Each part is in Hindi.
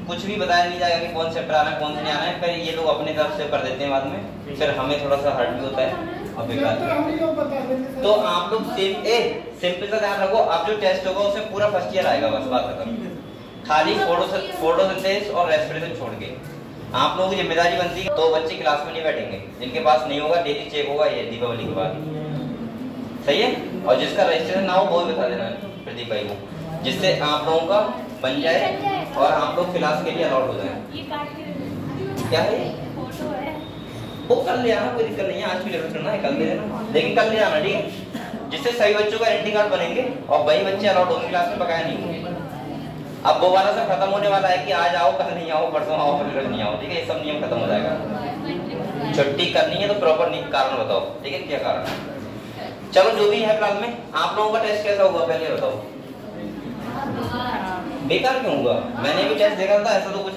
कुछ भी बताया नहीं जाएगा कि कौन चैप्टर आना है कौन से नहीं आना है, फिर ये लोग अपनी तरफ से कर देते हैं बाद में, फिर हमें थोड़ा सा हर्ट भी होता है और बेकार। तो आप लोग सिंपल सा ध्यान रखो, आप जो टेस्ट होगा उसमें पूरा फर्स्ट ईयर आएगा, बस बात खत्म। खाली फोटोसिंथेसिस और रेस्पिरेशन छोड़ के आप लोगों की जिम्मेदारी बनती है। तो बच्चे क्लास में नहीं बैठेंगे, जिनके पास नहीं होगा डेली चेक होगा ये दीपावली के बाद, सही है। और जिसका रजिस्ट्रेशन ना हो वो भी बता देना प्रदीप भाई को, जिससे आप लोगों का बन जाए और आप लोग क्लास के लिए अलॉट हो जाए। क्या है वो कल ले आना, कोई दिक्कत नहीं है, आज भी लेकर चलना है, कल ले लेना, लेकिन कल ले आना, ठीक है। जिससे सभी बच्चों का एंट्री कार्ड बनेंगे और वही बच्चे अलॉट होंगे क्लास में, बकाया नहीं होंगे। अब वो वाला सब खत्म होने वाला है कि आज आओ कल नहीं आओ, परसों आओ फिर नहीं आओ, ठीक है, ये सब नियम खत्म हो जाएगा। छुट्टी करनी है तो प्रॉपर कारण बताओ, ठीक है, क्या कारण है। चलो जो भी है क्लास में, आप लोगों का टेस्ट कैसा होगा पहले बताओ। बेकार क्यों होगा, मैंने भी टेस्ट देखा था, ऐसा तो कुछ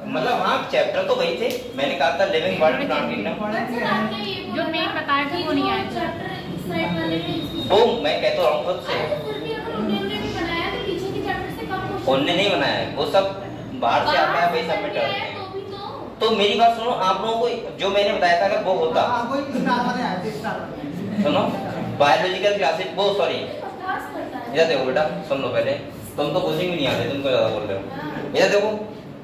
मतलब हाँ चैप्टर तो वही थे, मैंने कहा था लिविंग वर्ल्ड प्लांट किंगडम, जो मैं बताया था वो नहीं आया, वो मैं कहता रहा हूँ खुद से, उनने नहीं बनाया है, वो सब बाहर से आता है, वही सबमिट करते हैं। तो मेरी बात सुनो, आप लोगों को जो मैंने बताया था अगर वो होता, सुनो बायोलॉजिकल क्लासेस, वो सॉरी इधर देखो बेटा, सुन लो पहले, तुम तो कोचिंग भी नहीं आते, तुम तो ज्यादा बोल रहे हो। इधर देखो,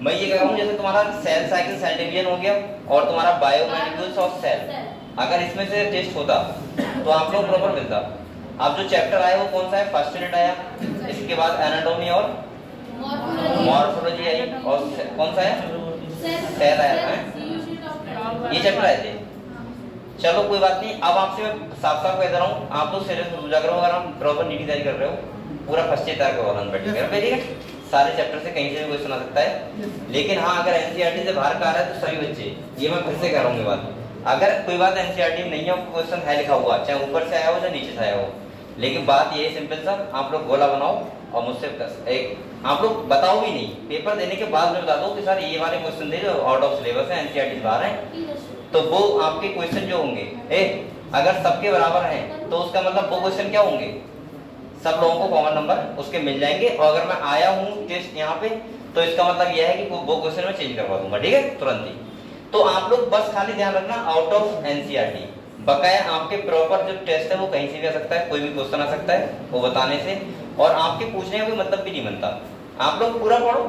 मैं ये कह रहा हूँ जैसे तुम्हारा सेल साइकिल सेल डिवीजन हो गया और तुम्हारा बायोमोलिक्यूल्स ऑफ सेल, अगर इसमें से टेस्ट होता तो आप लोग प्रॉपर मिलता। अब जो चैप्टर आया वो कौन सा है, फर्स्ट यूनिट आया, इसके बाद एनाटॉमी और मॉर्फोलॉजी आई, और कौन सा है, सेल आया है, ये चैप्टर आए थे। चलो कोई बात नहीं, अब आपसे मैं साफ साफ कह रहा हूँ, आप लोग सीरियस हो जाकर अगर हम प्रॉपर नीति तैयारी कर रहे हो, पूरा फर्स्ट ईयर तैयार करवाना बैठेगा, ठीक है। सारे चैप्टर से कहीं से भी क्वेश्चन आ सकता है, लेकिन हाँ अगर एनसीईआरटी से बाहर का आ रहा है तो सभी बच्चे, ये मैं फिर से कह रहा हूँ बात, अगर कोई बात एनसीईआरटी में नहीं है, क्वेश्चन है लिखा हुआ, चाहे ऊपर से आया हो चाहे नीचे से आया हो, लेकिन बात ये है सिंपल सा, आप लोग गोला बनाओ और मुझसे एक आप लोग बताओ भी नहीं, पेपर देने के बाद में बता दो कि सर ये वाले क्वेश्चन थे जो आउट ऑफ सिलेबस है, एनसीईआरटी से बाहर है, तो वो आपके क्वेश्चन जो होंगे अगर सबके बराबर हैं तो उसका मतलब वो क्वेश्चन क्या होंगे, सब लोगों को कॉमन नंबर उसके मिल जाएंगे, और अगर मैं आया हूँ टेस्ट यहाँ पे तो इसका मतलब यह है कि वो क्वेश्चन मैं चेंज करवा दूंगा, ठीक है, तुरंत ही। तो आप लोग बस खाली ध्यान रखना आउट ऑफ एनसीईआरटी, बकाया आपके प्रॉपर जो टेस्ट है वो कहीं से भी आ सकता है, कोई भी क्वेश्चन आ सकता है वो बताने से, और आपके पूछने का कोई मतलब भी नहीं बनता। आप लोग पूरा पढ़ो,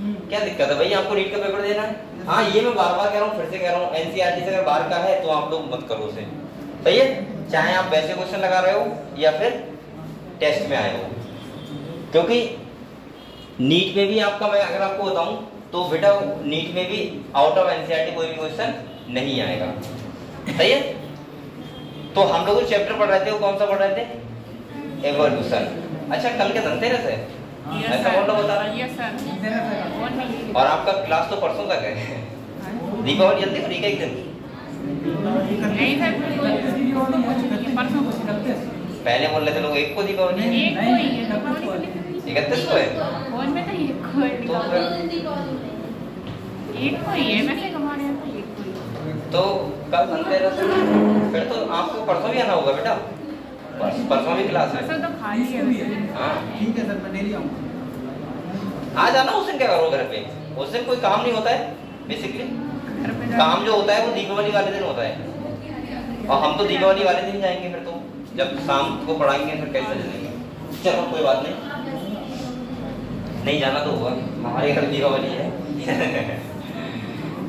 क्या दिक्कत है भाई, आपको रीड का पेपर देना है। हाँ ये मैं बार बार कह रहा हूँ, फिर से कह रहा हूँ, एनसीईआरटी से अगर बाहर का है तो आप लोग मत करो उसे, सही है, चाहे आप वैसे क्वेश्चन लगा रहे हो या फिर टेस्ट में आए हो, क्योंकि नीट में भी आपका मैं अगर आपको बताऊं तो बेटा नीट में भी आउट ऑफ एनसीईआरटी कोई भी क्वेश्चन नहीं आएगा, सही है। तो हम लोग चैप्टर पढ़ रहे थे, वो कौन सा पढ़ रहे थे, एवोल्यूशन। अच्छा कल के धनतेरस है, ऐसा कौन लोग बता रहे हैं, और आपका क्लास तो परसों तक है, दीपावली जल्दी हो रही है, एक दिन पहले बोल रहे थे लोग एक को दीपावली, 31 को है, तो कल धनतेरस, फिर तो आपको परसों भी आना होगा बेटा, परसों भी क्लास है, तो खाली है। हाँ ठीक है सर, मैं डेली आऊंगा। आ जाना, उस दिन क्या करो घर पे, उस दिन कोई काम नहीं होता है, बेसिकली काम जो होता है वो दीपावली वाले दिन होता है, और हम तो दीपावली वाले दिन जाएंगे, फिर तो जब शाम को पढ़ाएंगे फिर कैसे जाएंगे। चलो कोई बात नहीं जाना तो होगा, हमारे घर दीपावली है।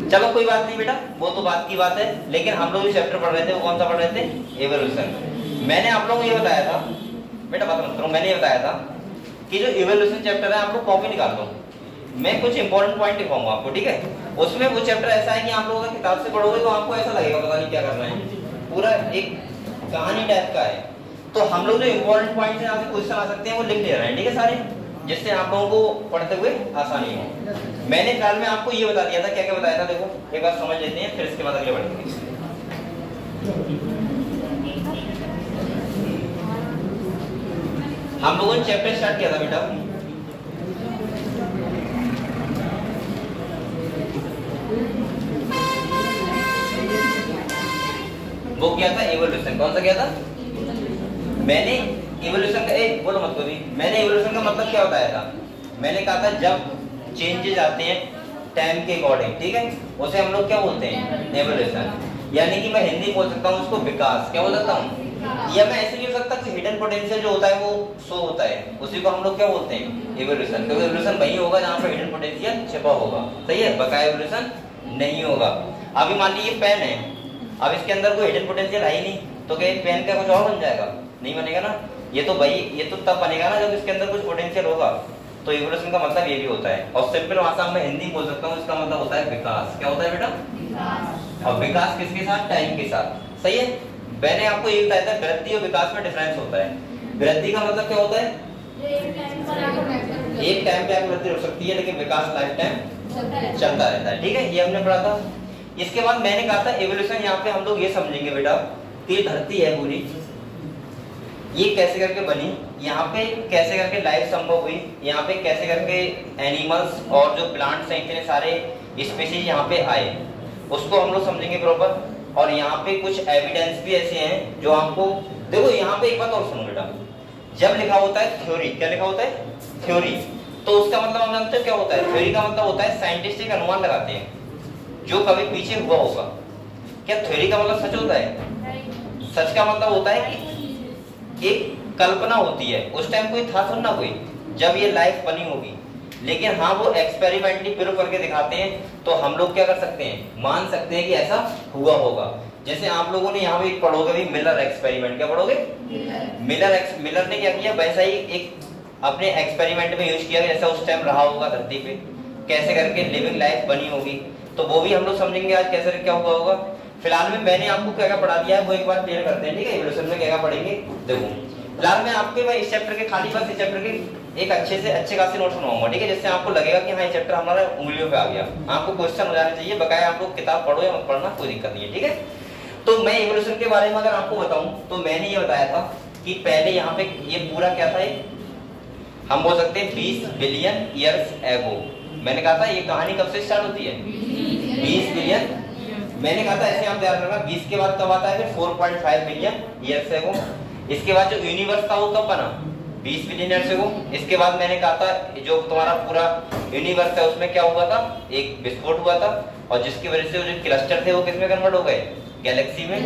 चलो कोई बात नहीं बेटा, वो तो बात की बात है, लेकिन हम लोग जो चैप्टर पढ़ रहे थे वो कौन सा पढ़ रहे थे, एवोल्यूशन। मैंने आप लोगों को ये बताया था बेटा, बात मत करो, मैंने ये बताया था कि जो एवोल्यूशन चैप्टर है आप लोग कॉपी निकाल दो, मैं कुछ इंपॉर्टेंट पॉइंट दिखाऊंगा आपको, ठीक है। उसमें वो चैप्टर ऐसा है कि आप लोग अगर किताब से पढ़ोगे तो आपको ऐसा लगेगा पता नहीं क्या करना है, पूरा एक कहानी टाइप का है। तो हम लोग जो इंपॉर्टेंट पॉइंट यहाँ से क्वेश्चन आ सकते हैं वो लिख ले रहे हैं, ठीक है सारे, जिससे आप लोगों को पढ़ते हुए आसानी हो। मैंने कल में आपको ये बता दिया था, क्या क्या बताया था, देखो एक बार समझ लेते हैं, फिर इसके बाद अगले बढ़ेंगे। हम लोगों ने चैप्टर स्टार्ट किया था बेटा, वो क्या था, एवोल्यूशन। कौन सा क्या था, मैंने एवोल्यूशन का, बोलो मत कभी, मैंने एवोल्यूशन का मतलब क्या बताया था, मैंने कहा था जब चेंजेस आते हैं टाइम के अकॉर्डिंग, ठीक है, उसे हम लोग क्या बोलते हैं, एवोल्यूशन। यानी कि मैं हिंदी बोल सकता हूँ उसको विकास, क्या बोल सकता हूँ, या मैं ऐसे नहीं हो सकता कि हिडन पोटेंशियल जो होता है वो शो होता है, उसी को हम लोग क्या बोलते हैं, एवोल्यूशन। क्योंकि एवोल्यूशन वही होगा जहाँ पर हिडन पोटेंशियल छिपा होगा, सही है, बकाया एवोल्यूशन नहीं होगा। अभी मान लीजिए पेन है, अब इसके अंदर कोई हिडन पोटेंशियल है ही नहीं, तो क्या पेन का कुछ और बन जाएगा, नहीं बनेगा ना, ये तो तब बनेगा ना जब इसके अंदर कुछ पोटेंशियल होगा। तो इवोल्यूशन का मतलब ये भी होता है, और सिंपल भाषा में हिंदी बोल सकता हूँ, इसका मतलब होता है विकास। क्या होता है बेटा, और विकास किसके साथ, टाइम के साथ, सही है। मैंने आपको ये बताया था वृद्धि और विकास में डिफरेंस होता है। वृद्धि का मतलब क्या होता है, एक टाइम पे आपकी वृद्धि हो सकती है, लेकिन विकास लाइफ टाइम चलता रहता है, ठीक है, ये हमने पढ़ा था। इसके बाद मैंने कहा था एवोल्यूशन, यहाँ पे हम लोग ये समझेंगे बेटा कि धरती है पूरी, ये कैसे करके बनी, यहाँ पे कैसे करके लाइफ संभव हुई, यहाँ पे कैसे करके एनिमल्स और जो प्लांट्स हैं इतने सारे स्पीशीज यहाँ पे आए, उसको हम लोग समझेंगे प्रॉपर। और यहाँ पे कुछ एविडेंस भी ऐसे हैं जो आपको, देखो यहाँ पे एक बात और सुनो बेटा, जब लिखा होता है थ्योरी, क्या लिखा होता है, थ्योरी, तो उसका मतलब हम जानते हैं क्या होता है, थ्योरी का मतलब होता है साइंटिस्ट एक अनुमान लगाते हैं जो कभी पीछे हुआ होगा। क्या थ्योरी का मतलब सच होता है, सच का मतलब होता है कि एक कल्पना होती है, उस टाइम कोई था थोड़ा ना कोई जब ये लाइफ बनी होगी, लेकिन हाँ वो एक्सपेरिमेंटली प्रूव करके दिखाते हैं, तो हम लोग क्या कर सकते हैं, मान सकते हैं कि ऐसा हुआ होगा। जैसे आप लोगों ने यहाँ पे पढ़ोगे भी मिलर एक्सपेरिमेंट, क्या पढ़ोगे, मिलर ने क्या किया, वैसा ही एक अपने एक्सपेरिमेंट में यूज किया, जैसा उस टाइम रहा होगा धरती पे, कैसे करके लिविंग लाइफ बनी होगी, तो वो भी हम लोग समझेंगे आज कैसे क्या हुआ होगा। फिलहाल में मैंने आपको क्या क्या पढ़ा दिया है वो एक बार क्लियर करते हैं, ठीक है, एवोल्यूशन में क्या क्या पढ़ेंगे। देखो फिलहाल मैं आपके मैं इस चैप्टर के खाली बस इस चैप्टर के एक अच्छे खासे नोट्स बनाऊंगा, ठीक है, जिससे आपको लगेगा कि हाँ ये चैप्टर हमारा उंगलियों पे आ गया, आपको क्वेश्चन हो जाने चाहिए, बकाया आप लोग किताब पढ़ो या मत पढ़ना कोई दिक्कत नहीं है, ठीक है। तो मैं एवोल्यूशन के बारे में अगर आपको बताऊं तो मैंने ये बताया था कि पहले यहाँ पे ये पूरा क्या था, हम बोल सकते हैं 20 बिलियन ईयर्स एगो। मैंने कहा था ये कहानी कब से स्टार्ट होती है, 20 बिलियन, मैंने कहा था ऐसे आप ध्यान रखना, 20 के बाद कब आता है फिर 4.5 बिलियन ईयर्स एगो। इसके बाद जो यूनिवर्स था वो कब बना, 20 बिलियन ईयर्स एगो। इसके बाद मैंने कहा था जो तुम्हारा पूरा यूनिवर्स है उसमें क्या हुआ था, एक विस्फोट हुआ था, और जिसकी वजह से जो क्लस्टर थे वो किसमें कन्वर्ट हो गए, गैलेक्सी में,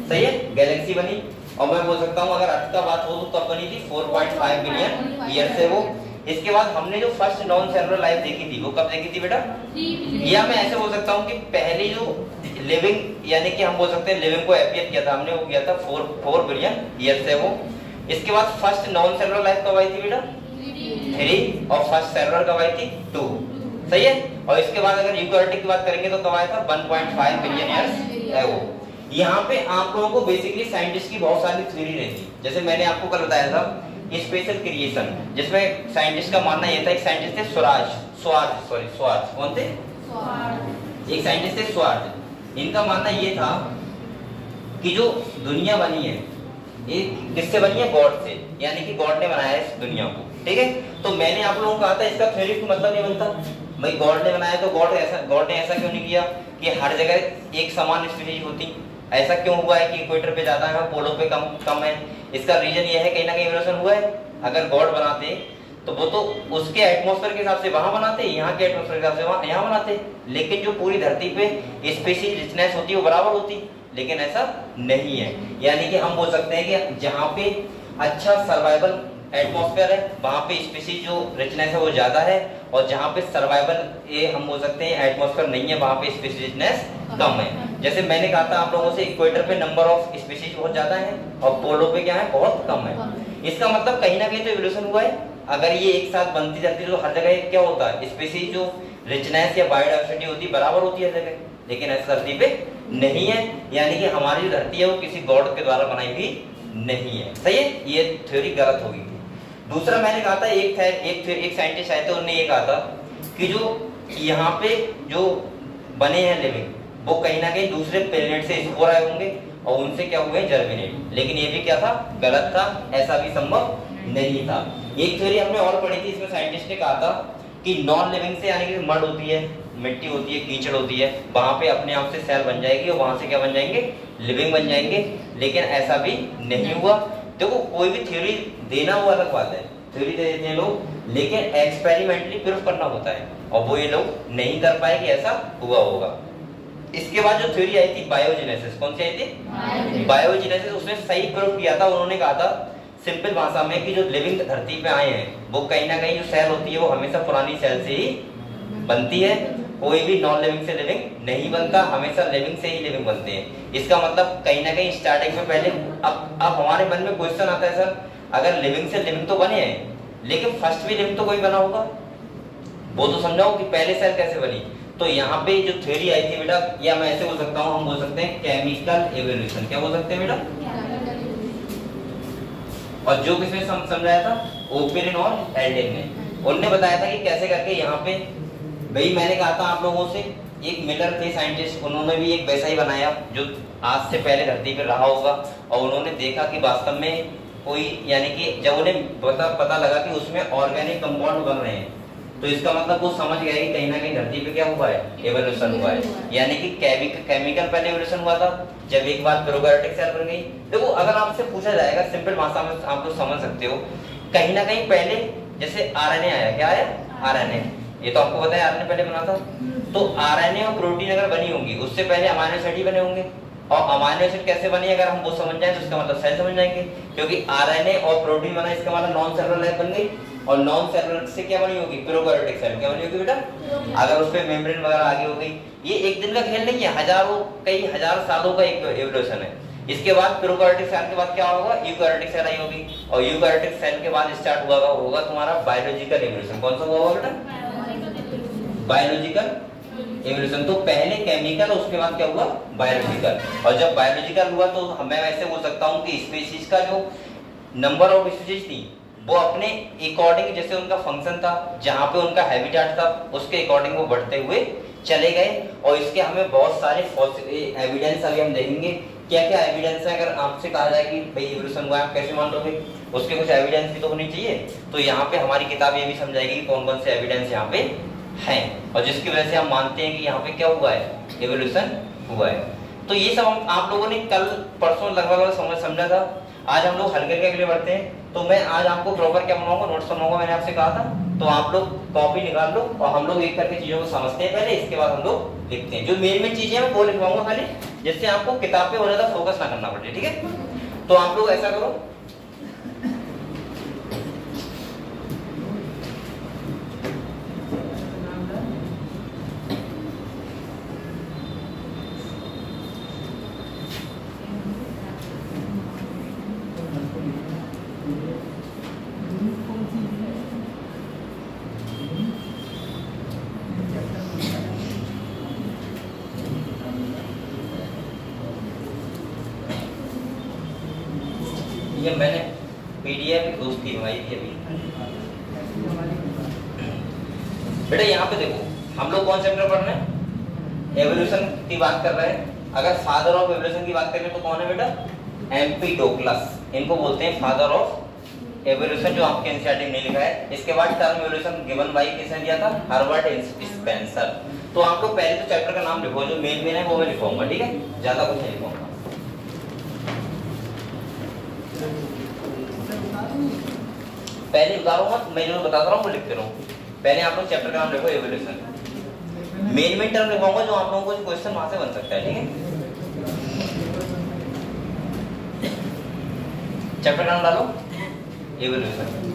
सही है, गैलेक्सी बनी। और मैं बोल सकता हूँ अगर अर्थ का बात हो तो कब बनी थी, 4.5 बिलियन ईयर से वो। इसके बाद हमने जो फर्स्ट नॉन सेलुलर लाइफ देखी थी वो कब देखी थी बेटा, या मैं ऐसे बोल सकता हूँ कि पहली जो लिविंग, यानी कि हम बोल सकते हैं लिविंग को एपियर किया था हमने, वो किया था 4 बिलियन ईयर से वो। इसके बाद फर्स्ट नॉन सेलुलर लाइफ कब आई थी बेटा, 3, और फर्स्ट सेलुलर कब आई थी, 2, सही है। और इसके बाद अगर यूकैरियोटिक की बात करेंगे तो कब आया था, 1.5 बिलियन ईयर्स है वो। यहाँ पे आप लोगों को बेसिकली साइंटिस्ट की बहुत सारी थ्योरी रहती, जैसे मैंने आपको कल बताया था स्पेशल क्रिएशन, जिसमें साइंटिस्ट का मानना ये था, एक साइंटिस्ट थे स्वार्ज, कौन थे, एक साइंटिस्ट थे स्वार्ज। इनका मानना ये था कि जो दुनिया बनी है ये किससे बनी है, गॉड से, यानी कि गॉड ने बनाया है इस दुनिया को, ठीक है। तो मैंने आप लोगों को कहा था इसका थ्योरी को मतलब नहीं बनता भाई, गॉड ने बनाया तो गॉड ने ऐसा क्यों नहीं किया कि हर जगह एक समान स्पीशीज होती, ऐसा क्यों हुआ है कि इक्वेटर पे ज्यादा है, पोलो पे कम है। इसका रीजन ये है कहीं ना कहीं इवोल्यूशन हुआ है। अगर गॉड बनाते तो वो तो उसके एटमॉस्फेयर के हिसाब से वहां बनाते, यहाँ के एटमॉस्फेयर के हिसाब से वहां यहाँ बनाते, लेकिन जो पूरी धरती पे स्पीशीज रिचनेस होती है वो बराबर होती, लेकिन ऐसा नहीं है। यानी कि हम बोल सकते हैं कि जहाँ पे अच्छा सर्वाइवल एटमॉस्फेयर है वहां पे स्पीशीज जो रिचनेस है वो ज्यादा है, और जहाँ पे सर्वाइवल ये हम बोल सकते हैं एटमॉस्फेयर नहीं है वहां पे स्पीशीज रिचनेस कम है। जैसे मैंने कहा था आप लोगों से इक्वेटर पे नंबर ऑफ स्पीशीज बहुत ज्यादा है और पोलो पे क्या है, बहुत कम है। इसका मतलब कहीं ना कहीं तो इवोल्यूशन हुआ है। अगर ये एक साथ बनती जाती तो हर जगह क्या होता है, स्पीशीज जो रिचनेस या बायोडाइवर्सिटी होती बराबर होती है हर जगह, लेकिन ऐसा धरती पे नहीं है। यानी कि हमारी जो धरती है वो किसी गॉड के द्वारा बनाई हुई नहीं है, सही है, ये थ्योरी गलत होगी। दूसरा मैंने कहा था एक साइंटिस्ट आए थे, उन्होंने ये कहा था कि जो यहाँ पे जो बने हैं लिविंग वो कहीं ना कहीं दूसरे प्लेनेट से स्पोर आए होंगे और उनसे क्या हुए जर्मिनेट, लेकिन ये भी क्या था, गलत था, ऐसा भी संभव नहीं था। एक थ्योरी हमने और पढ़ी थी, इसमें साइंटिस्ट ने कहा था कि नॉन लिविंग से, यानी कि मड होती है, मिट्टी होती है, कीचड़ होती है, वहां पे अपने आप से सेल बन जाएगी और वहां से क्या बन जाएंगे, लिविंग बन जाएंगे, लेकिन ऐसा भी नहीं हुआ। देखो कोई भी थ्योरी देना वो अलग बात है, थ्योरी दे देते हैं लोग, लेकिन एक्सपेरिमेंटली प्रूफ करना होता है। और वो ये लोग नहीं कर पाए कि ऐसा हुआ होगा। इसके बाद जो थ्योरी आई थी बायोजेनेसिस, कौन सी आई थी? बायोजेनेसिस। उसने सही प्रूव किया था। उन्होंने कहा था सिंपल भाषा में कि जो लिविंग धरती पे आए हैं वो कहीं ना कहीं जो सेल होती है वो हमेशा पुरानी सेल से ही बनती है। कोई भी नॉन लिविंग से लिविंग नहीं बनता, हमेशा लिविंग से ही लिविंग बनते हैं। इसका मतलब कहीं ना कहीं स्टार्टिंग में पहले अब हमारे मन में क्वेश्चन आता है सर, अगर लिविंग से लिविंग तो बने हैं लेकिन फर्स्ट भी लिविंग तो कोई बना होगा, वो तो समझाओ कि पहले सेल कैसे बनी। तो यहाँ पे जो थ्योरी आई थी बेटा, या मैं ऐसे बोल सकता हूँ, हम बोल सकते हैं केमिकल एवोल्यूशन। क्या बोल सकते हैं बेटा? और जो किसने समझाया था? ओपेरिन और एल्डेन ने। उन्होंने बताया था कि कैसे करके यहाँ पे, भाई मैंने कहा था आप लोगों से, एक मिलर थे साइंटिस्ट, उन्होंने भी एक वैसा ही बनाया जो आज से पहले धरती पर रहा होगा, और उन्होंने देखा कि वास्तव में कोई, यानी कि जब उन्हें पता लगा कि उसमें ऑर्गेनिक कंपाउंड बन रहे हैं, तो इसका मतलब वो समझ गए कि कहीं ना कहीं धरती पे क्या हुआ है? एवोल्यूशन हुआ है। यानी कि केमिकल पहले एवोल्यूशन हुआ था, जब एक बार प्रोकैरियोटिक सेल बन गई। देखो अगर आपसे पूछा जाएगा सिंपल भाषा में, आप लोग समझ सकते हो, कहीं ना कहीं पहले जैसे आरएनए आया, क्या आया? आरएनए। ये तो आपको पता है आरएनए पहले बना था। तो आरएनए और प्रोटीन अगर बनी होंगी, उससे पहले अमीनो एसिड ही बने होंगे। और अमीनो एसिड कैसे बनी, अगर हम वो समझ जाए तो इसका मतलब सेल समझ जाएंगे, क्योंकि आरएनए और प्रोटीन बना, इसका मतलब नॉन सेलुलर लाइफ बन गई। और नॉन सेलुलर से क्या बनी होगी? Prokaryotic cell. क्या बनी होगी बेटा? अगर उस पे मेम्ब्रेन वगैरह आगे हो गई। ये एक दिन का खेल नहीं है, हजारों कई हजार सालों का एक एवोल्यूशन है। इसके बाद प्रोकैरियोटिक सेल के बाद क्या होगा? यूकैरियोटिक सेल आई होगी, और यूकैरियोटिक सेल के बाद स्टार्ट होगा तुम्हारा बायोलॉजिकल एवोल्यूशन। कौन सा हुआ बेटा? Biological evolution. तो पहले केमिकल, उसके बाद क्या हुआ? बायोलॉजिकल। और जब बायोलॉजिकल हुआ तो मैं वैसे बोल सकता हूँ कि स्पीशीज का जो नंबर ऑफ स्पीशीज थी वो अपने अकॉर्डिंग, जैसे उनका फंक्शन था, जहाँ पे उनका हैबिटेट था, उसके अकॉर्डिंग वो बढ़ते हुए चले गए। और इसके हमें बहुत सारे एविडेंस अभी हम देखेंगे। क्या क्या एविडेंस है? अगर आपसे कहा जाए कि भाई एवोल्यूशन हुआ, आप कैसे मान लोगे? उसके कुछ एविडेंस भी तो होनी चाहिए। तो यहाँ पे हमारी किताब ये भी समझाएगी कि कौन कौन से एविडेंस यहाँ पे हैं, और जिसकी वजह से हम मानते हैं कि यहाँ पे क्या हुआ है? एवोल्यूशन हुआ है। तो ये सब आप लोगों ने कल परसों लगभग समझा था। आज हम लोग हल्के के अगले बढ़ते हैं। तो मैं आज आपको प्रॉपर क्या बनवाऊंगा? नोट्स बनवाऊंगा, मैंने आपसे कहा था। तो आप लोग कॉपी निकाल लो और हम लोग एक करके चीजों को समझते हैं पहले, इसके बाद हम लोग लिखते हैं। जो मेन चीजें हैं वो लिखवाऊंगा खाली, जिससे आपको किताब पे और ज्यादा फोकस ना करना पड़े, ठीक है? तो आप लोग ऐसा करो, ये मैंने पीडीएफ दोस्त की मंगाई थी अभी। बेटा यहाँ पे देखो, हम लोग कौन चैप्टर पढ़ रहे हैं? एवोल्यूशन की बात कर रहे हैं। अगर फादर ऑफ एवोल्यूशन की बात करें तो कौन है बेटा? एम्पीडोक्लस। इनको बोलते हैं फादर ऑफ एवोल्यूशन, जो आपके एनसीईआरटी में नहीं लिखा है। इसके बाद टर्म एवोल्यूशन गिवन बाय किसने दिया था? Herbert Spencer. तो आप लोग पहले तो चैप्टर का नाम लिखो, जो मेन है वो मैं लिखवाऊंगा, ठीक है? ज्यादा कुछ नहीं लिखवाऊंगा। पहले उतारो मत, मैं जो बताता रहा हूँ वो लिखते रहो। पहले आप लोग चैप्टर का नाम लिखो एवोल्यूशन। मेन टर्म लिखवाऊंगा जो आप लोगों को क्वेश्चन वहां से बन सकता है, ठीक है? चैप्टर का नाम डालो एवोल्यूशन।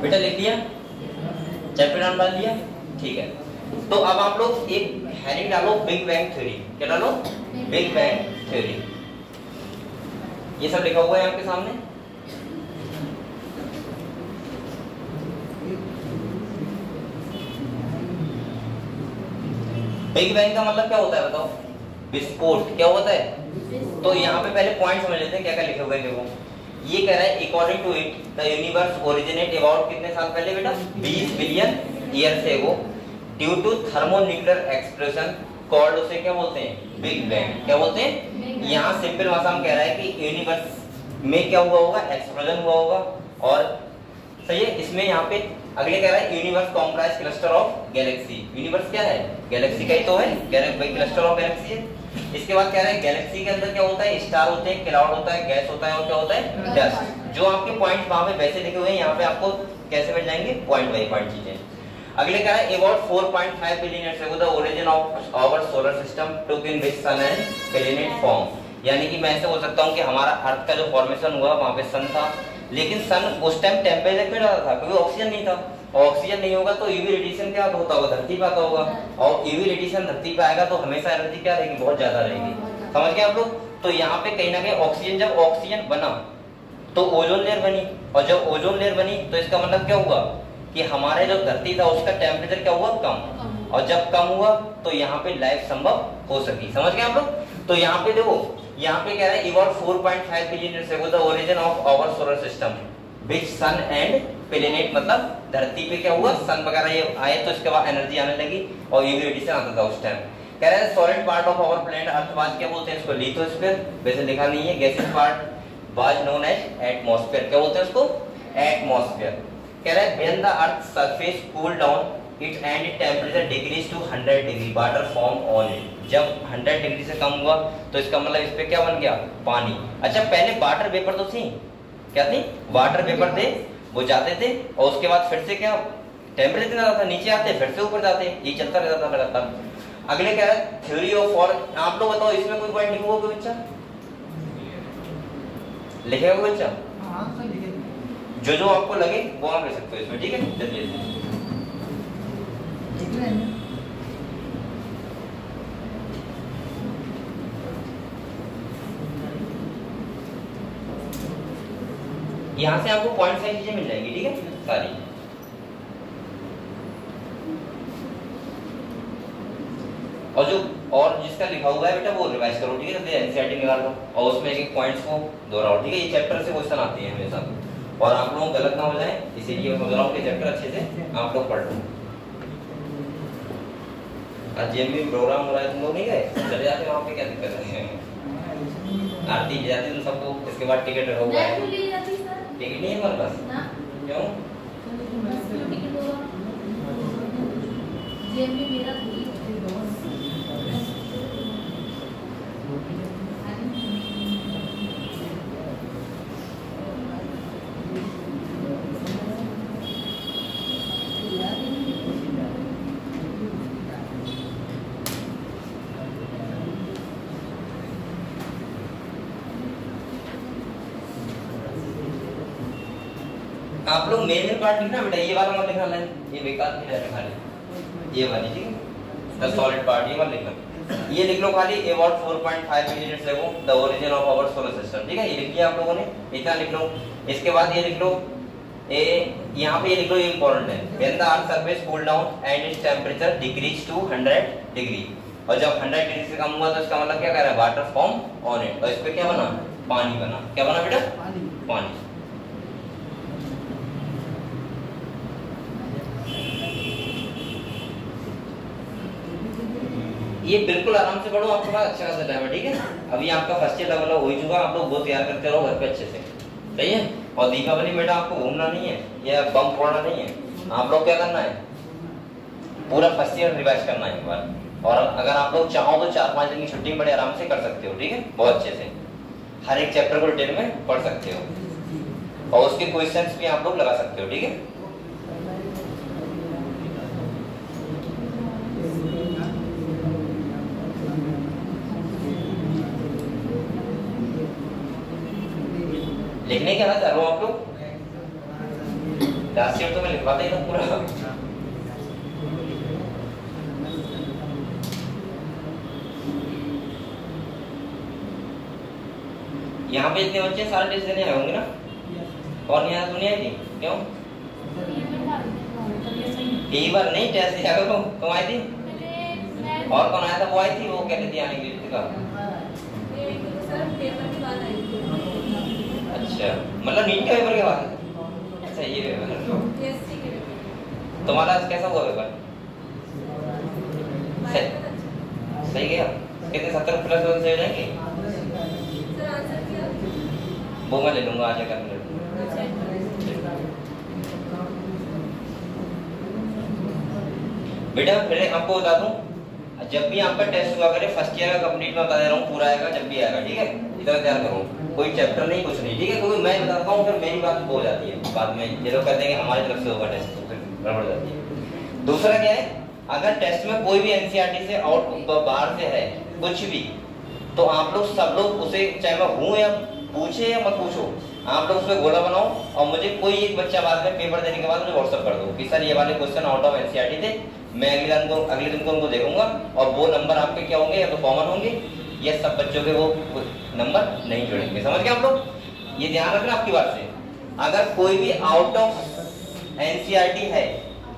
बेटा लिख लिया? चैप्टर नाम डाल लिया? ठीक है। तो अब आप लोग एक हेडिंग डालो, बिग बैंग थ्योरी। क्या डालो? Big bang theory. ये सब लिखा हुआ है आपके सामने। बिग बैंग का मतलब क्या होता है बताओ? विस्फोट। क्या होता है? तो यहाँ पे पहले पॉइंट समझ लेते हैं क्या क्या लिखे हुए हैं। देखो ये कह रहा है according to it the universe originate about कितने साल पहले बेटा 20 बिलियन ईयर से वो due to thermonuclear explosion called उसे क्या बोलते हैं बिग बैंग। क्या बोलते हैं? यहाँ सिंपल भाषा में कह रहा है कि यूनिवर्स में क्या हुआ होगा एक्सप्लोजन हुआ होगा। और सही है। इसमें यहाँ पे अगले कह रहा है universe comprise cluster of Galaxy. Universe क्या है? गैलेक्सी का ही तो है, क्लस्टर ऑफ गैलेक्सी है। इसके बाद कह रहा है गैलेक्सी के अंदर क्या होता है? स्टार होते हैं, क्लाउड होता है, गैस होता है और क्या होता है? डस्ट। जो आपके पॉइंट्स वहां पे वैसे लिखे हुए हैं, यहाँ पे आपको कैसे मिल जाएंगे? पॉइंट बाय पॉइंट चीजें। अगले कह रहा है about 4.5 billion years ago the origin of our solar system took in which sun and planet form. यानी कि मैं ऐसे बोल सकता हूँ कि हमारा अर्थ का जो फॉर्मेशन हुआ वहां पे सन था, लेकिन सन उस टाइम टेम्परेचर पे ज्यादा था क्योंकि ऑक्सीजन नहीं था। ऑक्सीजन नहीं होगा तो यूवी रेडिएशन क्या होता होगा? धरती पे आता होगा, और यूवी रेडिएशन धरती पे आएगा तो हमेशा एनर्जी क्या रहेगी? बहुत ज्यादा रहेगी। समझ गए आप लोग? तो यहाँ पे कहीं ना कहीं ऑक्सीजन, जब ऑक्सीजन बना तो ओजोन लेयर बनी, और जब ओजोन लेयर बनी तो इसका मतलब क्या हुआ कि हमारे जो धरती था उसका टेम्परेचर क्या हुआ? कम। और जब कम हुआ तो यहाँ पे लाइफ संभव हो सकी। समझ गए आप लोग? तो यहाँ पे देखो, यहाँ पे कह रहा है about 4.5 billion years ago the origin of our solar system which sun and planet, मतलब धरती पे क्या हुआ? सन वगैरह ये आए तो इसके बाद एनर्जी आने लगी और यूवी रेडिएशन आता था उस टाइम। कह रहा है solid part of our planet earth was क्या बोलते हैं इसको? लिथोस्फीयर। वैसे लिखा नहीं है। Gaseous part was known as atmosphere. क्या बोलते हैं उसको? एटमॉस्फेयर। कह रहा है when the earth surface cool down it and temperature decrease to 100 degree water form on it. जब 100 डिग्री से कम हुआ तो इसका मतलब इस पे क्या बन गया? पानी। अच्छा, पहले वाटर वेपर तो थी, क्या थी? वाटर वेपर थे, वो जाते थे और उसके बाद फिर से क्या टेम्परेचर ज्यादा था, नीचे आते फिर से ऊपर जाते, ये चलता रहता था लगातार। अगले क्या है? Theory of for. आप लोग बताओ इसमें कोई पॉइंट लिखोगे कोई बच्चा? लिखेगा कोई बच्चा? हाँ सर लिखे जो जो आपको लगे वो आप ले सकते हो इसमें, ठीक है? जल्दी लिख रहे हैं। यहाँ से आपको पॉइंट साइज चीजें मिल जाएंगी, ठीक है? सारी। और जो और जिसका लिखा हुआ है बेटा वो रिवाइज करो, ठीक है? एनसीईआरटी निकाल लो और उसमें एक पॉइंट्स को दोहराओ, ठीक है? ये चैप्टर से क्वेश्चन आते हैं हमेशा, और आप लोग गलत ना हो जाए इसीलिए मैं बोल रहा हूँ कि चैप्टर अच्छे से आप लोग पढ़ लो। आज जेएमबी प्रोग्राम हो रहा है, तुम लोग नहीं गए? चले जाते वहाँ पे, क्या दिक्कत है? आरती जाती तुम सबको, इसके बाद टिकट होगा। टिकट नहीं है हमारे पास। क्यों? आप लोग मेन पार्ट लिखना बेटा, ये वाला मत लिखना लाइन, ये बेकार नहीं रहने खाली, ये वाली, ठीक है? द सॉलिड पार्ट ये वाला लिखना, ये लिख लो खाली about 4.5 billion years ago the origin of our solar system, ठीक है? ये लिख लिया आप लोगों ने, इतना लिख लो। इसके बाद ये लिख लो, यहाँ पे ये लिख लो, ये इंपॉर्टेंट है। When the earth surface cool down and its temperature decrease to 100 degree, और जब 100 डिग्री से कम हुआ तो इसका मतलब क्या कर रहा है? वाटर फॉर्म ऑन इट, और इस पे क्या बना? पानी बना। क्या बना बेटा? पानी। ये बिल्कुल आराम से पढ़ो, आपके पास अच्छा खासा टाइम है, ठीक है? अभी आपका फर्स्ट ईयर लेवल हो ही चुका, आप लोग वो तैयार करते रहो घर पे अच्छे से, सही है? और दीपावली बेटा आपको घूमना नहीं है या बम फोड़ना नहीं है, आप लोग क्या करना है? पूरा फर्स्ट ईयर रिवाइज करना है एक बार, और अगर आप लोग चाहो तो 4-5 दिन की छुट्टी बड़े आराम से कर सकते हो, ठीक है? बहुत अच्छे से हर एक चैप्टर को डिटेल में पढ़ सकते हो, और उसके क्वेश्चंस भी आप लोग लगा सकते हो, ठीक है? लिखने क्या ना चाह रहा हूँ आप लोग? लास्ट ईयर तो मैं लिखवाता ही था पूरा। यहाँ पे इतने बच्चे सारे टेस्ट देने आए होंगे ना? और नहीं आया तो नहीं आई थी? क्यों? यही बार नहीं टेस्ट दिया करो। कौन आई थी? और कौन आया था? वो आई थी, वो कह रही थी आने के लिए। अच्छा अच्छा, मतलब नीट के पेपर के बाद? अच्छा ये पेपर तुम्हारा कैसा हुआ पेपर? सही गया? कितने 70 प्लस से हो जाएंगे? वो मैं ले लूंगा आज कर ले बेटा। पहले आपको बता दूं, जब भी आपका टेस्ट हुआ करे फर्स्ट ईयर का कंप्लीट में बता दे रहा हूँ, पूरा आएगा जब भी आएगा, ठीक है? इतना ध्यान करो, कोई चैप्टर नहीं कुछ नहीं, ठीक है? क्योंकि मैं बताता हूँ फिर मेरी बात हो जाती है बाद में, ये लोग कहते हैं कि हमारी तरफ से होगा टेस्ट, तो फिर गड़बड़ जाती है। दूसरा क्या है, अगर टेस्ट में कोई भी एनसीईआरटी से आउट बाहर से है कुछ भी, तो आप लोग सब लोग उसे, चाहे मैं हूँ या पूछे या मत पूछो, आप लोग उसमें गोला बनाओ और मुझे कोई एक बच्चा बाद में पेपर देने के बाद मुझे व्हाट्सएप कर दो कि सर ये वाले क्वेश्चन आउट ऑफ एनसीईआरटी थे। मैं अगले दिन को उनको देखूंगा और वो नंबर आपके क्या होंगे, या तो कॉमन होंगे या सब बच्चों के वो नंबर नहीं जुड़ेंगे। समझ गए आप लोग? ये ध्यान रखना आपकी बात से। अगर कोई भी आउट ऑफ एनसीईआरटी है,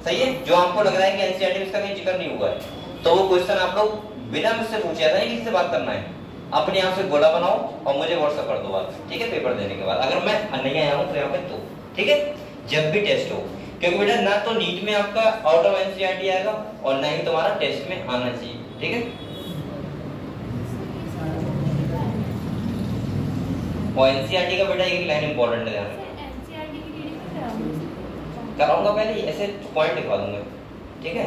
सही है, जो आपको लग रहा है कि एनसीईआरटी में इसका कहीं जिक्र नहीं हुआ है, तो वो क्वेश्चन आप लोग बिना मुझसे पूछे, ऐसा नहीं कि किससे बात करना है, अपने आप से गोला बनाओ और मुझे व्हाट्सएप कर दो बात, ठीक है? पेपर देने के बाद अगर मैं नहीं आया हूँ तो यहाँ पे, तो ठीक है, जब भी टेस्ट हो, क्योंकि बेटा ना तो नीट में आपका आउट ऑफ एनसीईआरटी आएगा और ना ही तुम्हारा टेस्ट में आना चाहिए, ठीक है? और एनसीईआरटी का बेटा एक लाइन इंपॉर्टेंट है, ध्यान कराऊंगा पहले, ऐसे पॉइंट लिखवा दूंगा, ठीक है?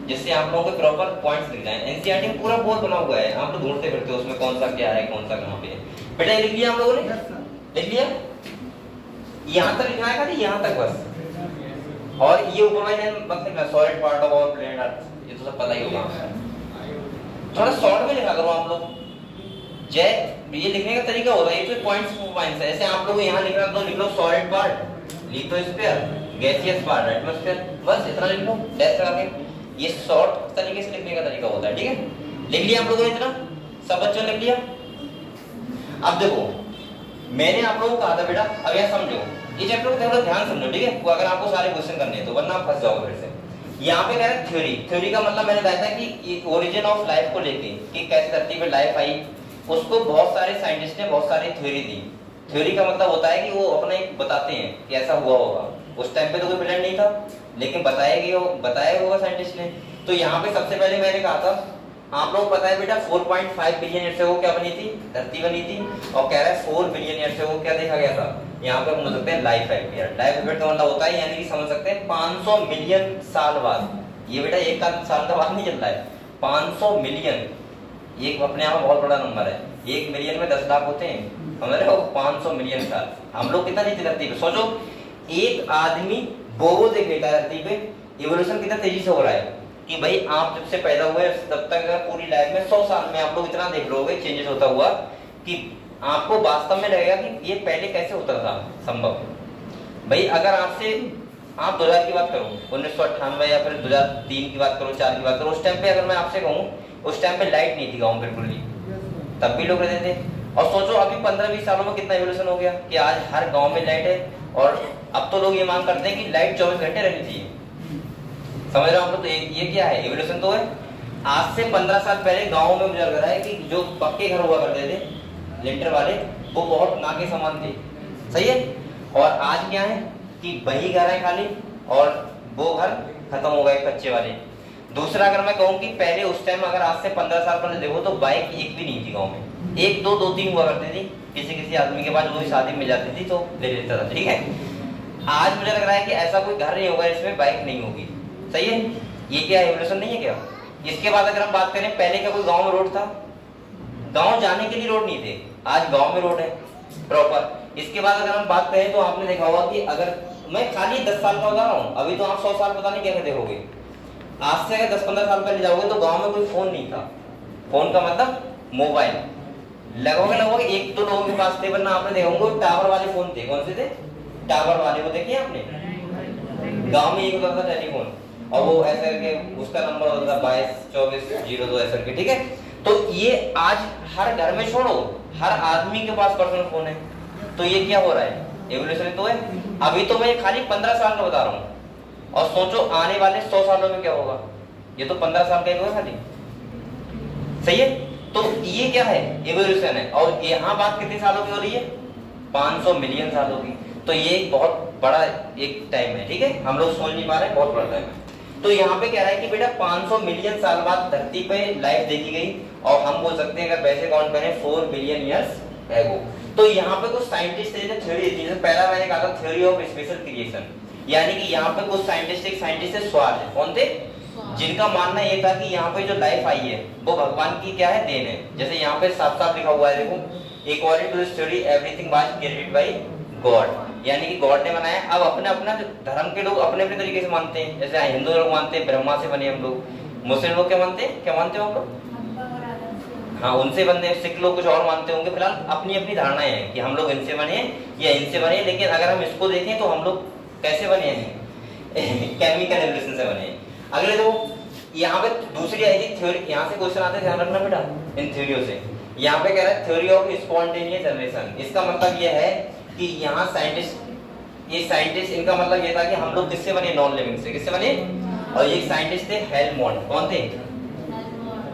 जिससे आप लोगों के प्रॉपर पॉइंट्स लिख जाएं। एनसीईआरटी में पूरा बोर्ड बना हुआ है, आप लोग ढूंढते फिरते हो उसमें कौन सा क्या है, कौन सा कहाँ पे है। बेटा ये लिख लिया आप लोगों ने? लिख लिया? यहाँ तक लिखना है खाली, यहाँ तक बस। और ये ऊपर वाले मतलब solid part of our planet earth, ये तो सब पता ही होगा। थोड़ा शॉर्ट में लिखा करो आप लोग। जय ये लिखने का तरीका होता है, ये तो पॉइंट्स है। ऐसे आप लोग यहाँ लिखना तो लिख लो solid part, lithosphere, gaseous part, atmosphere, बस इतना लिख लो डैश लगा के। ये शॉर्ट तरीके से लिखने का तरीका होता है, ठीक है? लिख लिया आप लोगों ने? इतना सब बच्चों ने लिख लिया? अब देखो मैंने आप लोगों को कहा था बेटा, अब यहाँ समझो, ये चैप्टर को थोड़ा ध्यान समझो, ठीक है? अगर आपको सारे क्वेश्चन करने हैं तो, वरना आप फंस जाओगे फिर से। यहाँ पे कह रहे हैं थ्योरी। थ्योरी का मतलब मैंने बताया था कि ओरिजिन ऑफ लाइफ को लेके कि कैसे धरती पे लाइफ आई, उसको बहुत सारे साइंटिस्ट ने बहुत सारी थ्योरी दी। थ्योरी का मतलब होता है कि वो अपना एक बताते हैं कि ऐसा हुआ होगा। उस टाइम पे तो कोई प्लान नहीं था, लेकिन बताया होगा साइंटिस्ट ने। तो यहाँ पे सबसे पहले मैंने कहा था, आप लोग पता है बेटा 4.5 बिलियन ईयर से वो क्या बनी थी, धरती बनी थी। और कह रहा है 4 बिलियन ईयर से वो क्या देखा गया था, यहाँ पे हम बोल सकते हैं लाइफ एक्सपीरियंस। लाइफ एक्सपीरियंस का मतलब होता है, यानी कि समझ सकते हैं 500 मिलियन साल बाद। ये बेटा एक साल का बाद नहीं चल रहा है, 500 मिलियन, एक अपने आप में बहुत बड़ा नंबर है। 1 मिलियन में 10 लाख होते हैं, समझ रहे हो? 500 मिलियन साल। हम लोग कितना नीचे धरती पे, सोचो एक आदमी बोबो देख लेता है धरती पे, इवोल्यूशन कितना तेजी से हो रहा है कि भाई आप जब से पैदा हुए तब तक पूरी लाइफ में 100 साल में आप लोग इतना देख लोगे चेंजेस होता हुआ कि आपको वास्तव में लगेगा कि ये पहले कैसे होता था संभव। भाई अगर आपसे आप 2000 की बात करो, 1998 या फिर 2003 की बात करो, 4 की बात करो, उस टाइम पे अगर मैं आपसे कहूँ, उस टाइम पे लाइट नहीं थी गाँव बिल्कुल भी, तब भी लोग रहते थे। और सोचो अभी 15-20 सालों में कितना इवोल्यूशन हो गया कि आज हर गांव में लाइट है। और अब तो लोग ये मांग करते हैं कि लाइट 24 घंटे रहनी चाहिए। समझ रहे हो आप लोग? तो ये क्या है, इवोल्यूशन तो है। आज से 15 साल पहले गाँव में मुझे लग रहा है कि जो पक्के घर हुआ करते थे लिंटर वाले, वो बहुत ना के समान थे, सही है? और आज क्या है कि वही घर है खाली, और वो घर खत्म हो गए कच्चे वाले। दूसरा अगर मैं कहूँ कि पहले उस टाइम अगर आज से 15 साल पहले देखो तो बाइक एक भी नहीं थी गाँव में, 1, 2, 2-3 हुआ करती थी। किसी आदमी के पास जो शादी मिल जाती थी तो ले लेता था, ठीक है? आज मुझे लग रहा है कि ऐसा कोई घर नहीं होगा जिसमें बाइक नहीं होगी, सही है? ये क्या एवोल्यूशन नहीं है क्या? इसके बाद अगर हम बात करें, पहले क्या कोई गांव में रोड था? गांव जाने के लिए रोड नहीं थे, आज गांव में रोड है प्रॉपर। इसके बाद अगर हम बात करें तो आपने देखा होगा कि अगर मैं खाली 10 साल का बता रहा हूँ, अभी तो आप 100 साल पता नहीं कैसे देखोगे। आज से अगर 10-15 साल पहले जाओगे तो गांव में कोई फोन नहीं था। फोन का मतलब मोबाइल, लगभग 1-2 लोगों के पास थे, वरना आपने देखा होगा टावर वाले फोन थे। कौन से थे? टावर वाले, वो देखिए आपने गांव में एक होता था टेलीफोन, और वो ऐसे करके उसका नंबर होता था 22-24-02 ऐसे करके, ठीक है? तो ये आज हर घर में छोड़ो, हर आदमी के पास पर्सनल फोन है। तो ये क्या हो रहा है, एवोल्यूशन तो है। अभी तो मैं खाली 15 साल का बता रहा हूँ, और सोचो आने वाले 100 सालों में क्या होगा। ये तो 15 साल का ही होगा खाली, सही है? तो ये क्या है, एवोल्यूशन है। और यहाँ बात कितने सालों की हो रही है? 500 मिलियन सालों की। तो ये एक बहुत बड़ा एक टाइम है, ठीक है, हम लोग सोच नहीं पा रहे, बहुत बड़ा टाइम है। तो यहाँ पे कह रहा है कि बेटा 500 मिलियन साल बाद धरती पे लाइफ देखी गई, और हम बोल सकते हैं अगर वैसे काउंट करें 4 बिलियन ईयर्स एगो। तो यहाँ पे कुछ साइंटिस्ट ने थ्योरी दी, जैसे पहला मैंने कहा था थ्योरी ऑफ स्पेशल क्रिएशन, यानी कि यहाँ पे कुछ साइंटिस्ट थे स्वार्थ, कौन थे, जिनका मानना ये था कि यहाँ पे जो लाइफ आई है वो भगवान की क्या है, देन है। जैसे यहाँ पे साफ साफ लिखा हुआ है, देखो, according to this theory everything was created by God, यानी कि गॉड ने बनाया। अब अपने अपना धर्म के लोग अपने अपने तरीके से मानते हैं, जैसे हिंदू लोग मानते हैं ब्रह्मा से बने हम लोग, मुस्लिम लोग क्या मानते हैं, क्या मानते हो आप लोग, हाँ उनसे बनते हैं, सिख लोग कुछ और मानते होंगे। फिलहाल अपनी अपनी धारणाएं हैं कि हम लोग इनसे बने या इनसे बने, लेकिन अगर हम इसको देखें तो हम लोग कैसे बने हैं केमिकल एवोल्यूशन से बने हैं। अगले देखो यहाँ पे दूसरी आई थी थ्योरी, यहाँ से क्वेश्चन आते हैं, ध्यान रखना बेटा इन थ्योरियों से। यहाँ पे कह रहा है थ्योरी ऑफ स्पॉन्टेनियस जनरेशन, इसका मतलब ये है कि यहाँ साइंटिस्ट इनका मतलब ये था कि हम लोग किससे बने, नॉन लिविंग से, किससे बने, और ये साइंटिस्ट थे हेलमोंट, कौन थे,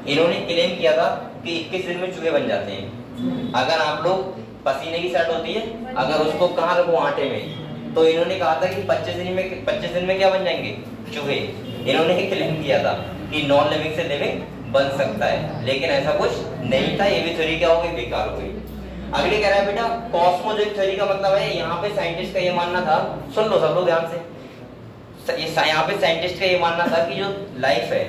इन्होंने क्लेम किया था कि 21 दिन में चूहे बन जाते हैं। अगर आप लोग पसीने की शर्ट होती है, अगर उसको कहाँ रखो, आटे में, तो इन्होंने कहा था कि 25 दिन में क्या बन जाएंगे, चूहे। इन्होंने क्लेम किया था कि नॉन लिविंग से लिविंग बन सकता है, लेकिन ऐसा कुछ नहीं था। ये भी थ्योरी क्या हो गई, बेकार हो गई। अगले कह रहा है बेटा कॉस्मोलॉजिक थ्योरी का मतलब है, यहाँ पे साइंटिस्ट का ये मानना था, सुन लो सब लोग ध्यान से, यहाँ पे साइंटिस्ट का ये मानना था कि जो लाइफ है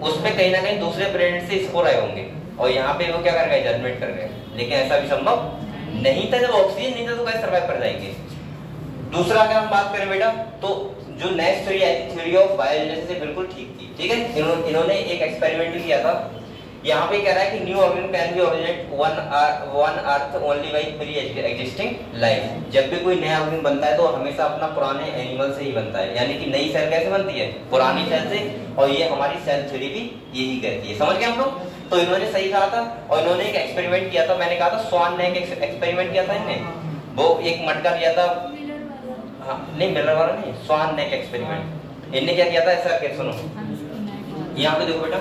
उसमें कहीं ना कहीं दूसरे प्लेनेट से स्पोर आए होंगे, और यहाँ पे वो क्या कर गए, जजमेंट कर गए, लेकिन ऐसा भी संभव नहीं था। जब ऑक्सीजन नहीं था तो कैसे सर्वाइव कर जाएंगे। दूसरा अगर हम बात करें बेटा, तो जो नेक्स्ट थ्योरी आई थी थ्योरी ऑफ बायोजेनेसिस से बिल्कुल ठीक थी, ठीक है। इन्होंने एक एक्सपेरिमेंट भी किया था। यहाँ पे कह रहा है कि new organism can be originate one earth only by pre existing life. जब भी कोई नया ऑर्गेनिज्म बनता है तो हमेशा अपना पुराने एनिमल से ही बनता है, यानी कि नई सेल कैसे बनती है, पुरानी सेल से, और ये हमारी सेल थ्योरी भी यही कहती है। समझ गए हम लोग। तो इन्होंने सही कहा था, और इन्होंने एक एक्सपेरिमेंट किया था, मैंने कहा था स्वान ने एक एक्सपेरिमेंट किया था इन्होंने, वो एक मटका लिया था, हाँ नहीं मिलर वाला नहीं, स्वान नेक एक्सपेरिमेंट। इनने क्या किया था, ऐसा क्या, सुनो यहाँ पे देखो बेटा,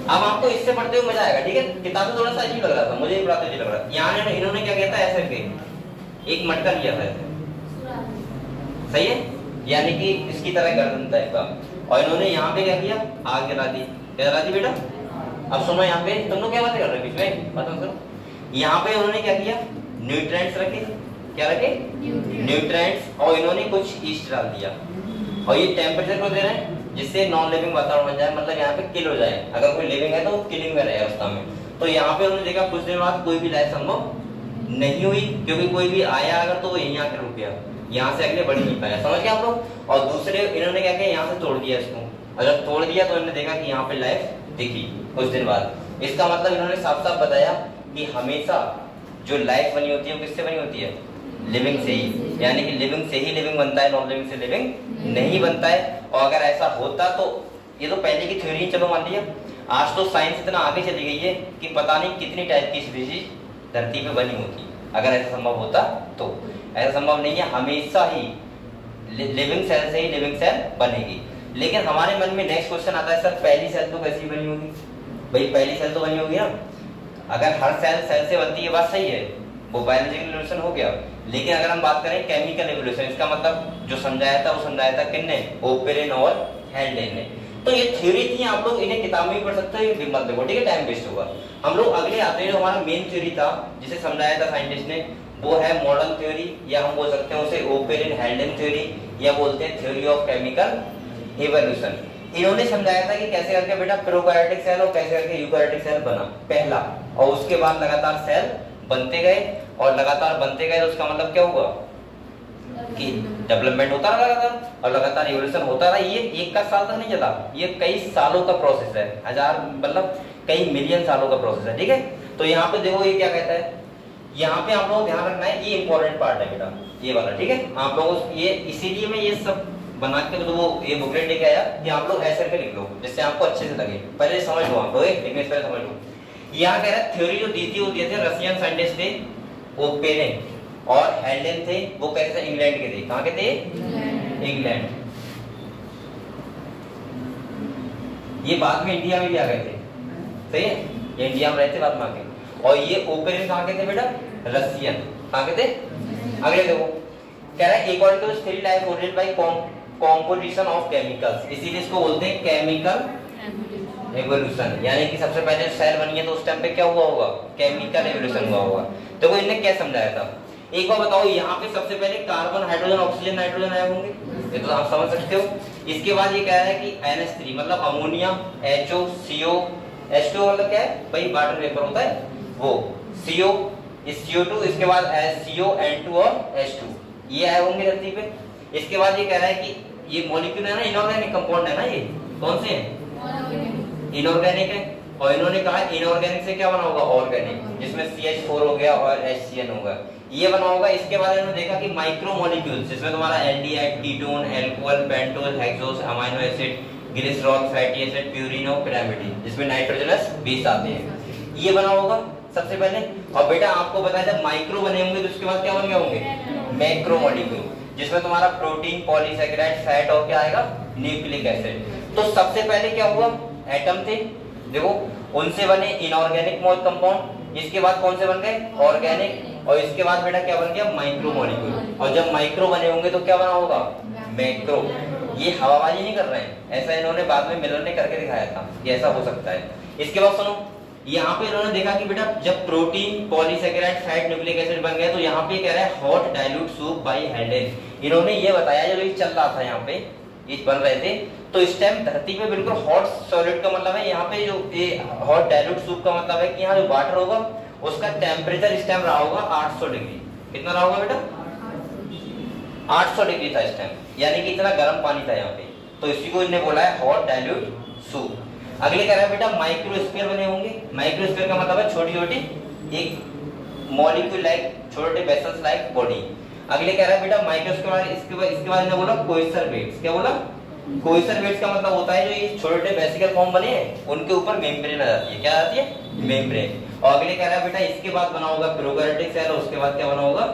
अब आपको इससे पढ़ते हुए मजा आएगा, ठीक है। किताब में थोड़ा सा अजीब लग रहा था, मुझे भी पढ़ाते अजीब लग रहा था। यहाँ इन्होंने क्या किया था, ऐसे के एक मटका लिया था ऐसे, सही है, यानी कि इसकी तरह गर्दन टाइप का, और इन्होंने यहाँ पे क्या किया, आग जला दी, क्या जला दी बेटा। अब सुनो यहाँ पे तुम लोग क्या बातें कर रहे हो बीच में, बात सुनो। यहाँ पे उन्होंने क्या किया, न्यूट्रिएंट्स रखे, क्या रखे, न्यूट्रिएंट्स, और इन्होंने कुछ ईस्ट डाल दिया, और ये टेम्परेचर को दे रहे हैं जिससे नॉन लिविंग वातावरण बन जाए, मतलब यहाँ पे किल हो जाए। अगर कोई लिविंग है तो किलिंग में रहे अवस्था में। तो यहाँ पे उन्होंने देखा कुछ दिन बाद कोई भी लाइफ संभव नहीं हुई, क्योंकि कोई भी आया अगर तो वो यहीं आकर रुक गया, यहाँ से अगले बढ़ नहीं पाया। समझ गए आप लोग। और दूसरे इन्होंने क्या किया, यहाँ से तोड़ दिया इसको, अगर तोड़ दिया तो इन्होंने देखा कि यहाँ पे लाइफ दिखी कुछ दिन बाद। इसका मतलब इन्होंने साफ साफ बताया कि हमेशा जो लाइफ बनी होती है वो किससे बनी होती है, लिविंग से ही, यानी कि लिविंग से ही लिविंग बनता है, नॉन लिविंग से लिविंग नहीं बनता है। और अगर ऐसा होता तो ये तो पहले की थ्योरी, चलो मान लिया, आज तो साइंस इतना आगे चली गई है कि पता नहीं कितनी टाइप की स्पीशीज धरती पे बनी होती, अगर ऐसा संभव होता तो। ऐसा संभव नहीं है, हमेशा ही लिविंग सेल से ही लिविंग सेल बनेगी। लेकिन हमारे मन में नेक्स्ट क्वेश्चन आता है, सर पहली सेल तो कैसी बनी होगी, भाई पहली सेल तो बनी होगी ना, अगर हर सेल से बनती है, बात सही है, वो बायोलॉजिकल एवोल्यूशन हो गया। लेकिन अगर हम बात करें केमिकल एवोल्यूशन, इसका मतलब जो समझाया था वो समझाया था किसने, ओपेरिन और हेल्डेन ने। तो ये थ्योरी थी, आप लोग इन्हें किताब में भी पढ़ सकते हो, मत देखो, ठीक है, टाइम वेस्ट होगा। हम लोग अगले आते हैं, जो हमारा मेन थ्योरी था जिसे समझाया था साइंटिस्ट ने, वो है मॉडर्न थ्योरी, या हम बोल सकते हैं उसे ओपेरिन हेल्डेन थ्योरी, या बोलते हैं थ्योरी ऑफ केमिकल एवोल्यूशन। इन्होंने समझाया था कि कैसे करके बेटा प्रोकार्योटिक सेल और कैसे करके यूकार्योटिक सेल बना पहला, और उसके बाद लगातार सेल बनते गए, और लगातार बनते गए, तो उसका मतलब क्या हुआ कि डेवलपमेंट होता रहा लगातार, और लगातार इवोल्यूशन होता रहा। ये एक का साल तक नहीं चला, ये कई सालों का प्रोसेस है, हजार मतलब कई मिलियन सालों का प्रोसेस है, ठीक है। तो यहाँ पे देखो ये क्या कहता है, यहाँ पे आप लोगों को ध्यान रखना है, ये इंपॉर्टेंट पार्ट है बेटा, ये वाला, ठीक है। आप लोगों ये इसीलिए मैं ये सब बना के तो वो ये बुकलेट लेके आया कि आप लोग ऐसे करके लिख लो जिससे आपको अच्छे से लगे, पहले समझ लो आप लोग, लेकिन पहले समझ लो। यहाँ कह रहा है थ्योरी जो दी थी वो दिए थे रशियन साइंटिस्ट थे, ओपेरिन और हेल्डेन थे, वो कैसे इंग्लैंड के थे, कहाँ के थे, इंग्लैंड। ये बाद में इंडिया में भी आ गए थे, सही है, ये इंडिया में रहते बाद में आ गए। और ये ओपेरिन कहाँ के थे बेटा, रशियन, कहाँ के थे? अगले देखो कह रहा है according to three life origin by composition of chemicals, इसीलिए इसको बोलते हैं केमिकल एवोल्यूशन। यानी कि सबसे पहले सेल बनी है तो उस टाइम पे क्या हुआ होगा? केमिकल एवोल्यूशन हुआ होगा। देखो इन्हें क्या समझाया था, एक बार बताओ, यहाँ पे सबसे पहले कार्बन, हाइड्रोजन, ऑक्सीजन, नाइट्रोजन आए होंगे, ये तो आप समझ सकते हो। इसके बाद ये कह रहा है कि NH3 मतलब अमोनिया, HO, CO, H2 मतलब क्या है भाई? वाटर वेपर होता है वो, CO, इस CO2, इसके बाद CO, N2 और H2 ये आए होंगे धरती पे। इसके बाद ये कह रहा है कि ये मॉलिक्यूल है ना, इनऑर्गेनिक कंपाउंड है ना, ये कौन से हैं? इनऑर्गेनिक है। और इन्होंने कहा इनऑर्गेनिक से क्या बना होगा? ऑर्गेनिक, जिसमें CH4 हो गया और HCN होगा, ये बना होगा। इसके बाद इन्होंने देखा कि माइक्रो मॉलिक्यूल्स, जिसमें तुम्हारा aldehyde, ketone, alcohol, pentose, hexose, amino acid, glycerol, fatty acid, purine और पिरामिडिन, जिसमें नाइट्रोजनस बेस आते हैं, ये बना होगा सबसे पहले। और बेटा आपको बताया जब माइक्रो बने होंगे तो उसके बाद क्या बन गए होंगे? मैक्रो मॉलिक्यूल, जिसमें तुम्हारा प्रोटीन, पॉलीसैकेराइड, फैट और क्या आएगा? Nucleic acid. तो सबसे पहले क्या हुआ? एटम थे, देखो उनसे बने इनऑर्गेनिक कंपाउंड, इसके बाद कौन से बन गए? ऑर्गेनिक, और इसके बाद बेटा क्या बन गया? Micro molecule. और जब माइक्रो बने होंगे तो क्या बना होगा? मैक्रो। ये हवाबाजी नहीं कर रहे हैं, ऐसा इन्होंने बाद में मिलर ने करके दिखाया था, ये ऐसा हो सकता है। इसके बाद सुनो, यहाँ पे इन्होंने देखा कि बेटा जब protein, polysaccharide, fat, nucleic acid बन गए तो यहाँ पे कह रहा है hot dilute soup by Haldane. इन्होंने ये बताया, जब ये चल रहा था यहाँ पे ये बन रहे थे तो इस टाइम धरती पे बिल्कुल हॉट सॉलिड का मतलब है, यहाँ पे जो ये हॉट डाइल्यूट सूप का मतलब है कि यहाँ जो वाटर होगा उसका टेम्परेचर इस टाइम रहा होगा 800 डिग्री। कितना रहा होगा बेटा? 800 डिग्री था इस टाइम, यानी कि इतना गर्म पानी था यहाँ पे, तो इसी को इन्हें बोला है हॉट डाइल्यूट सूप। अगले कह रहा है बेटा माइक्रोस्फीयर बने होंगे। माइक्रोस्फीयर का मतलब है छोटी छोटी एक मॉलिक्यूल लाइक, छोटे वेसल्स लाइक बॉडी। अगले कह रहा है बेटा माइक्रोस्फीयर, इसके बाद इन्होंने बोला कोइसर वेट्स। क्या बोला? कोइसर वेट्स का मतलब होता है जो ये छोटे वेसिकल फॉर्म बने हैं उनके ऊपर मेम्ब्रेन आ जाती है। क्या आती है? मेम्ब्रेन। और अगले कह रहा है बेटा इसके बाद बना होगा प्रोकैरियोटिक सेल, और उसके बाद क्या बना होगा?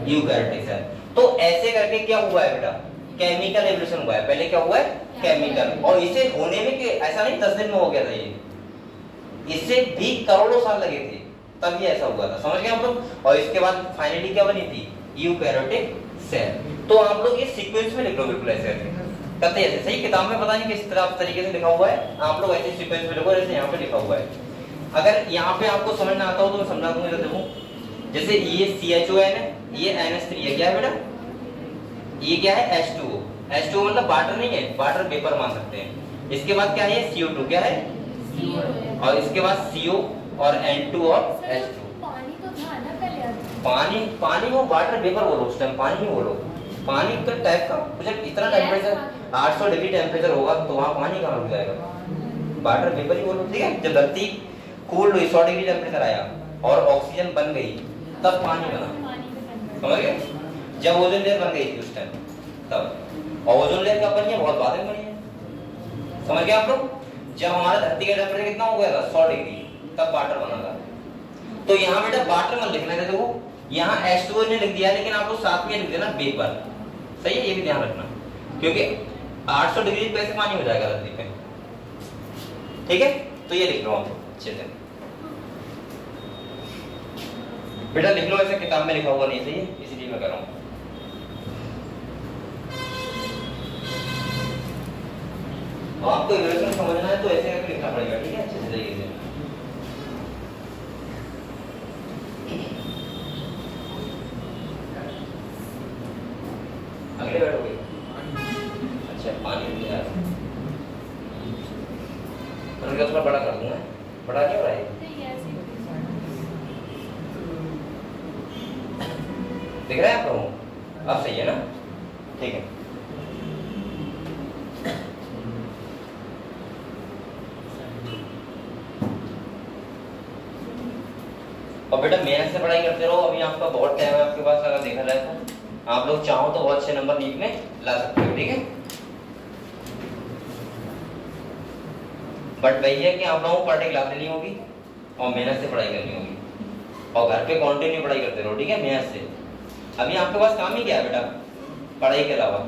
Eukaryotic cell. तो ऐसे करके क्या हुआ है बेटा? केमिकल एवोल्यूशन हुआ है। पहले क्या हुआ है? केमिकल। और इसे होने में कि ऐसा नहीं 10 दिन में हो गया था, ये इससे भी करोड़ों साल लगे थे तब ये ऐसा हुआ था, समझ गए आप लोग। और इसके बाद फाइनली क्या बनी थी? Eukaryotic cell. तो आप लोग ये सीक्वेंस में लिख लो, बिल्कुल ऐसे करते ऐसे। सही किताब में पता नहीं किस तरह तरीके से लिखा हुआ है, आप लोग ऐसे सीक्वेंस में लिखो जैसे यहाँ पे लिखा हुआ है। अगर यहाँ पे आपको समझ ना आता हो तो मैं समझा दूंगा। देखो जैसे ये CHON है, ये NH3 है, क्या है बेटा? ये क्या है? H2O। H2O मतलब वाटर नहीं है, वाटर वेपर मान सकते हैं। इसके बाद क्या है? CO2 क्या है? और इसके बाद CO और N2 और H2। पानी वो वाटर वेपर बोलो, उस टाइम पानी नहीं बोलो, पानी का टाइप का। जब इतना टेम्परेचर 800 डिग्री टेम्परेचर होगा तो वहाँ पानी कहाँ रुक जाएगा? वाटर वेपर ही बोलो, ठीक है। जब धरती कूल हुई, 100 डिग्री टेम्परेचर आया और ऑक्सीजन बन गई तब पानी बना, समझ गए? जब ओजोन लेयर बन गई थी उस टाइम तब। और ओजोन लेयर कब बनी है? बहुत बाद में बनी है, समझ गए आप लोग? जब हमारा धरती का टेम्परेचर कितना हो गया था? 100 डिग्री, तब वाटर बना था। तो यहाँ बेटा वाटर मत लिखना है, देखो यहाँ H2O ने लिख दिया, लेकिन आप लोग साथ में लिख देना वेपर, सही है? ये भी ध्यान रखना, क्योंकि 800 डिग्री पे ऐसे पानी हो जाएगा धरती पे, ठीक है? तो ये लिख लो आप अच्छे से बेटा, लिख लो ऐसे, किताब में लिखा हुआ नहीं, सही है? इसलिए मैं कर रहा हूँ। तो आपको इक्वेशन समझना है तो ऐसे करके लिखना पड़ेगा, ठीक है? अच्छे से तरीके से। अगले बैठोगे? अच्छा पानी भी यार, मैं उसमें बड़ा कर दूंगा। बड़ा नहीं हो रहा है? दिख रहा है आपको? अब सही है ना? ठीक है। और बेटा मेहनत से पढ़ाई करते रहो, अभी आपका बहुत टाइम है आपके पास, अगर देखा जाए तो आप लोग चाहो तो बहुत अच्छे नंबर नीट में ला सकते हो, ठीक है? बट वही है कि आप लोगों को पढ़ने क्लास लेनी होगी और मेहनत से पढ़ाई करनी होगी, और घर पे कंटिन्यू पढ़ाई करते रहो, ठीक है? मेहनत से। अभी आपके पास काम ही क्या है बेटा पढ़ाई के अलावा?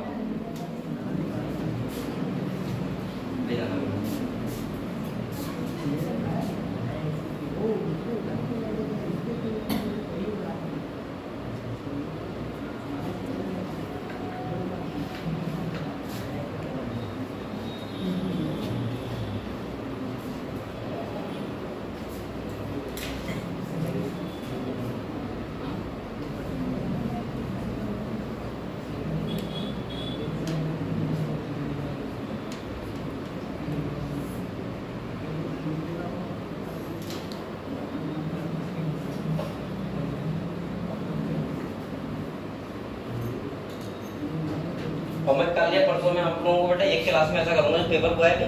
होमवर्क कर लिया परसों में आप लोगों को बेटा एक क्लास में ऐसा करूंगा जो पेपर को है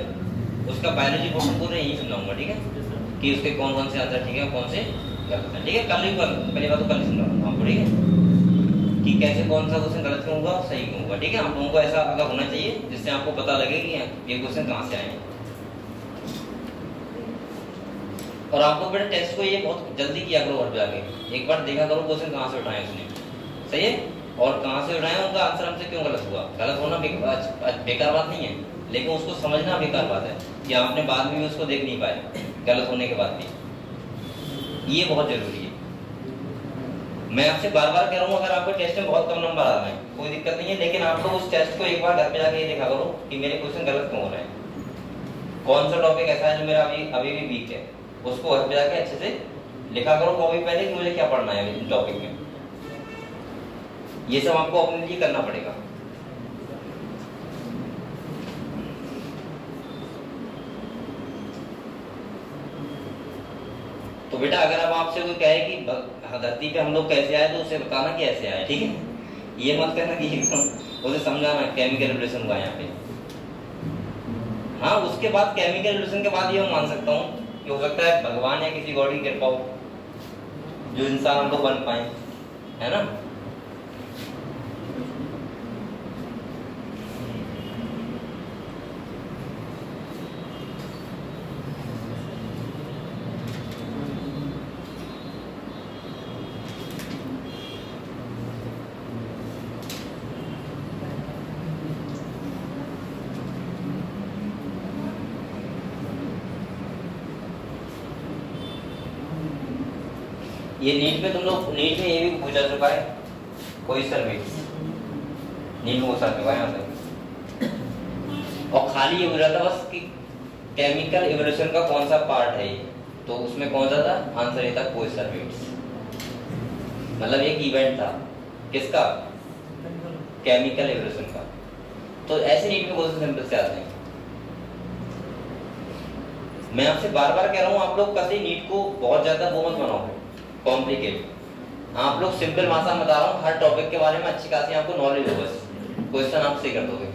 उसका बायोलॉजी पोर्शन पूरा यही समझाऊंगा, ठीक है, कि उसके कौन कौन से आंसर ठीक है कौन से गलत है, ठीक है। कल ही पहली बात तो कल ही समझाऊंगा आपको, ठीक है, कि कैसे कौन सा क्वेश्चन गलत क्यों होगा सही क्यों होगा, ठीक है। आप लोगों को ऐसा पता होना चाहिए जिससे आपको पता लगे कि ये क्वेश्चन कहाँ से आए हैं। और आप लोग बेटा टेस्ट को ये बहुत जल्दी किया करो, घर पे जाके एक बार देखा करो क्वेश्चन कहाँ से उठाए उसने, सही है, और कहाँ से उठाए उनका आंसर हमसे क्यों गलत हुआ। गलत होना बेकार बात नहीं है, लेकिन उसको समझना बेकार बात है कि आपने बाद में भी उसको देख नहीं पाए गलत होने के बाद भी, ये बहुत जरूरी है। मैं आपसे बार बार कह रहा हूँ अगर आपको टेस्ट में बहुत कम नंबर आ रहे हैं कोई दिक्कत नहीं है, लेकिन आप लोग उस टेस्ट को एक बार घर पे जाके ये देखा करो कि मेरे क्वेश्चन गलत क्यों हो रहे हैं, कौन सा टॉपिक ऐसा है जो मेरा अभी भी वीक है, उसको घर पे जाके अच्छे से लिखा करो कॉपी पहले कि मुझे क्या पढ़ना है इन टॉपिक में। ये सब आपको अपने लिए करना पड़ेगा। तो बेटा अगर अब आपसे कोई कहे कि धरती पे हम लोग कैसे आए तो उसे बताना कि ऐसे आए, ठीक है। ये मत कहना कि उसे समझाना केमिकल रिवोल्यूशन हुआ यहाँ पे। हाँ, उसके बाद केमिकल रिवोल्यूशन के बाद ये मैं मान सकता हूँ कि हो सकता है भगवान या किसी गॉड की कृपा हो जो इंसान हम लोग बन पाए, है ना। ये नीट में तुम लोग नीट में ये भी पूछा चुका है कोई सर्विस नीट में पूछा चुका है यहाँ से, और खाली ये पूछा था बस कि केमिकल इवोल्यूशन का कौन सा पार्ट है ये, तो उसमें कौन सा था आंसर ये था कोई सर्विस, मतलब एक इवेंट था किसका केमिकल इवोल्यूशन का। तो ऐसे नीट में क्वेश्चन सिंपल से आते हैं। मैं आपसे बार बार कह रहा हूँ आप लोग कभी नीट को बहुत ज्यादा वो मत बनाओ कॉम्प्लिकेट। आप लोग सिंपल भाषा में बता रहा हूँ, हर टॉपिक के बारे में अच्छी खासी आपको नॉलेज हो, बस क्वेश्चन आप सही कर दोगे।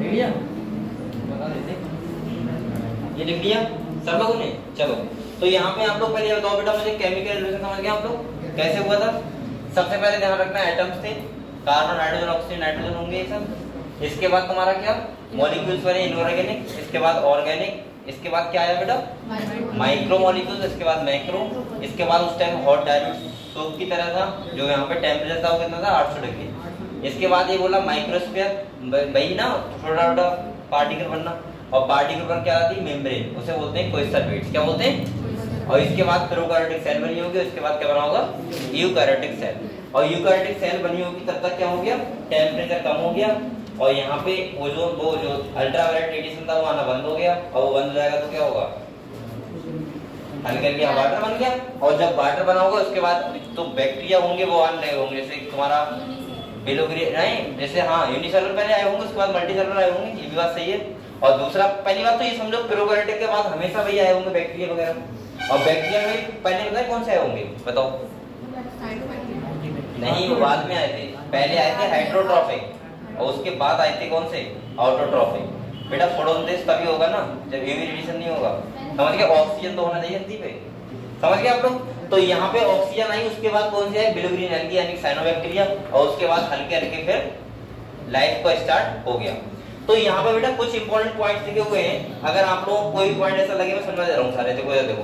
लिया बता देते, ये लिख लिया सब लोगों ने। चलो तो यहाँ पे आप लोग पहले ये बताओ बेटा मुझे, केमिकल रिलेशन समझ गए आप लोग कैसे हुआ था? सबसे पहले ध्यान रखना एटम्स थे, कार्बन हाइड्रोजन ऑक्सीजन नाइट्रोजन होंगे ये सब। इसके बाद तुम्हारा क्या मॉलिक्यूल्स बने इनऑर्गेनिक, इसके बाद ऑर्गेनिक, इसके बाद क्या आया बेटा माइक्रो मॉलिक्यूल्स, इसके बाद मैक्रो, इसके बाद उस टाइम हॉट डायल्यूट सूप की तरह था जो यहाँ पे टेम्परेचर था वो कितना था 800 डिग्री। इसके बाद ये बोला माइक्रोस्फीयर वही ना छोटा छोटा पार्टिकल बनना, और पार्टिकल पर क्या आती है मेम्ब्रेन, उसे बोलते हैं कोइसरवेट्स, क्या बोलते हैं। और इसके बाद प्रोकैरियोटिक सेल बनी होगी, उसके बाद क्या बना होगा यूकैरियोटिक सेल, और यूकैरियोटिक सेल बनी होगी तब तक क्या हो गया टेम्परेचर कम हो गया, और यहाँ पे ओजोन वो जो अल्ट्रावायलेट रेडिएशन था वो आना बंद हो गया, और वो बंद हो जाएगा तो क्या होगा हल्के हल्के वाटर बन गया, और जब वाटर बना होगा उसके बाद तो बैक्टीरिया होंगे वो आने लगे होंगे, जैसे तुम्हारा बिलोग्री नहीं जैसे हाँ यूनिसेलुलर पहले आए होंगे उसके बाद मल्टीसेलुलर आए होंगे, ये भी बात सही है। और दूसरा पहली बात तो ये समझो प्रोकैरियोटिक के बाद हमेशा वही आए होंगे बैक्टीरिया वगैरह, और बैक्टीरिया में पहले बताए कौन से आए होंगे बताओ? नहीं वो बाद में आए थे, पहले आए थे हाइड्रोट्रॉफिक और उसके बाद आए थे कौन से ऑटोट्रॉफिक। बेटा फोटोसिंथेसिस तभी होगा ना जब यूवी रेडिएशन नहीं होगा, समझ गए? ऑक्सीजन तो होना चाहिए धरती पे, समझ गए आप लोग? तो यहाँ पे ऑक्सीजन आई, उसके बाद कौन सी है बिलोग्रीन एल्गी यानी साइनोबैक्टीरिया, और उसके बाद हल्के हल्के फिर लाइफ का स्टार्ट हो गया। तो यहाँ पे बेटा कुछ इंपॉर्टेंट पॉइंट्स लिखे हुए हैं, अगर आप लोगों को कोई भी पॉइंट ऐसा लगे मैं समझा दे रहा हूँ सारे, देखो देखो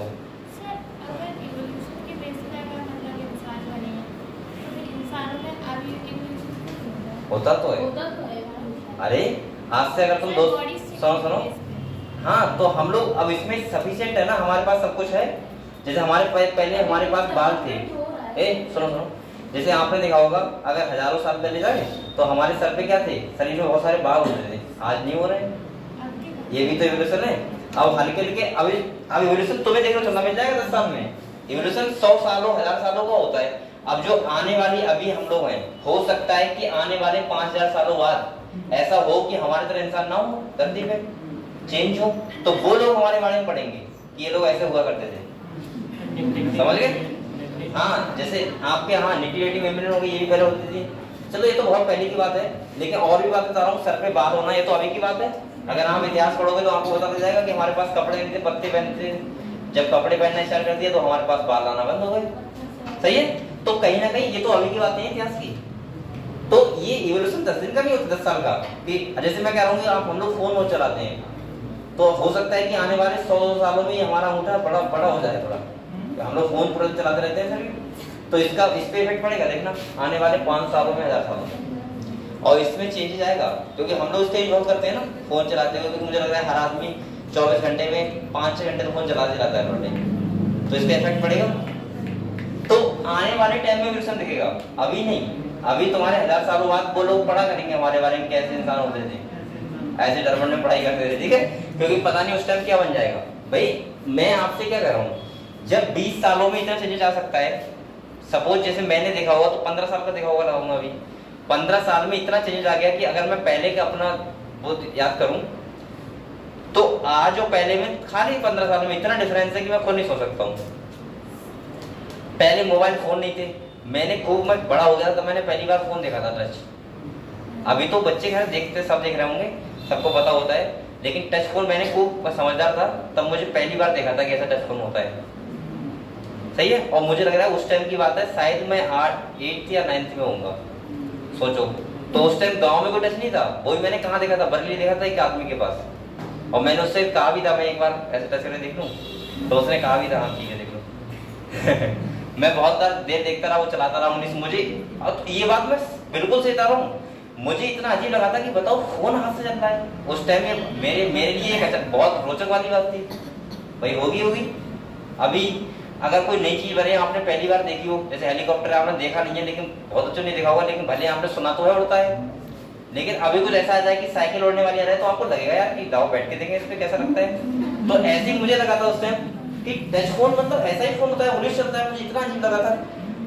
सर अगर इवोल्यूशन के बेस पे अगर मतलब इंसान बने तो फिर इंसानों में अभी इवोल्यूशन होता तो है। अरे आज से अगर तुम दो सुनो हाँ तो हम लोग अब इसमें सफिशिएंट है ना, हमारे पास सब कुछ है। जैसे हमारे पहले हमारे पास बाल थे, सुनो जैसे आपने देखा होगा अगर हजारों साल पहले जाए तो हमारे सर पे क्या थे, शरीर में बहुत सारे बाल होते थे, आज नहीं हो रहे, ये भी तो इवोल्यूशन है। अब हल्के हल्के अभी अब इवोल्यूशन तुम्हें देखना चलना मिल जाएगा 10 साल में, इवोल्यूशन 100 सालों 1000 सालों का होता है। अब जो आने वाली अभी हम लोग हैं, हो सकता है कि आने वाले 5000 सालों बाद ऐसा हो कि हमारे तरह इंसान ना हो धरती पे, चेंज हो, तो वो लोग हमारे बारे में पढ़ेंगे कि ये लोग ऐसे हुआ करते थे, समझ गए? हाँ जैसे आपके यहाँ निटिलिटी मेम्ब्रेन होगी, ये भी पहले होती थी। चलो ये तो बहुत पहले की बात है, लेकिन और भी बात बता रहा हूँ, सर पे बाल होना ये तो अभी की बात है। अगर आप इतिहास पढ़ोगे तो आपको पता चल जाएगा कि हमारे पास कपड़े नहीं थे, पत्ते पहनते थे, जब कपड़े पहनना स्टार्ट कर दिया तो हमारे पास बाल आना बंद हो गए, सही है? तो कहीं ना कहीं ये तो अभी की बातें हैं इतिहास की। तो ये इवोल्यूशन 10 दिन का नहीं होता, 10 साल का। कि जैसे मैं कह रहा हूँ आप हम लोग फोन चलाते हैं, तो हो सकता है कि आने वाले 100 सालों में हमारा अंगूठा बड़ा बड़ा हो जाए थोड़ा, हम लोग फोन पूरा चलाते रहते हैं सर, तो इसका इस पे इफेक्ट पड़ेगा देखना आने वाले 5 सालों में 1000 सालों में, और इसमें चेंजेस आएगा क्योंकि हम लोग इसका यूज करते हैं ना फोन चलाते हुए, क्योंकि मुझे लग रहा है हर आदमी 24 घंटे में 5-6 घंटे तो फोन चलाते रहता है पर डे, तो इसका इफेक्ट पड़ेगा। तो आने वाले टाइम में इवोल्यूशन दिखेगा, अभी नहीं, अभी तुम्हारे 1000 सालों बाद वो लोग पढ़ा करेंगे हमारे बारे में कैसे इंसान होते थे, ऐसे डरमन में पढ़ाई करते थे, ठीक है? क्योंकि पता नहीं उस टाइम क्या बन जाएगा। भाई मैं आपसे क्या कह रहा हूँ, जब 20 सालों में इतना चेंजेस आ सकता है, सपोज जैसे मैंने देखा होगा तो 15 साल का देखा होगा लगाऊंगा, अभी 15 साल में इतना चेंजेस आ गया कि अगर मैं पहले का अपना वो याद करूं तो आज और पहले में खाली 15 साल में इतना डिफरेंस है कि मैं खुद नहीं सोच सकता हूँ। पहले मोबाइल फोन नहीं थे, मैं बड़ा हो गया तो मैंने पहली बार फोन देखा था टच। अभी तो बच्चे घर देखते सब देख रहे होंगे, सबको पता होता है, लेकिन टच फोन मैंने खूब समझदार था तब मुझे पहली बार देखा था कि ऐसा टच फोन होता है, सही है? और मुझे लग रहा है उस टाइम की बात है, शायद मैं 8th या 9th में होऊंगा, सोचो। तो उस टाइम गांव में कोई टच नहीं था, वो भी मैंने कहाँ देखा था, बरेली देखा था एक आदमी के पास, और मैंने उससे कहा भी था मैं एक बार ऐसे टच करके देख लूं, तो उसने कहा भी था हाँ ठीक है देख लो। मैं बहुत देर देखता रहा, वो चलाता रहा, मुझे और ये बात मैं बिल्कुल सही बता रहा हूँ, मुझे इतना अजीब लगा था कि बताओ फोन हाथ से चल रहा है। उस टाइम में मेरे लिए एक बहुत रोचक वाली बात थी, भाई होगी। अभी अगर कोई नई चीज बने आपने पहली बार देखी हो, जैसे हेलीकॉप्टर आपने देखा नहीं है, लेकिन बहुत अच्छा नहीं देखा होगा, लेकिन भले आपने सुना तो है उड़ता है, लेकिन अभी कुछ ऐसा आ जाए कि साइकिल उड़ने वाली आ जाए तो आपको लगेगा यार कि दाव बैठ के देखें इस पे कैसा लगता है। तो ऐसे ही मुझे लगा था उस टाइम कि टच फोन मतलब ऐसा ही फोन होता है, उड़ीस चलता है, मुझे इतना अजीब लगा था।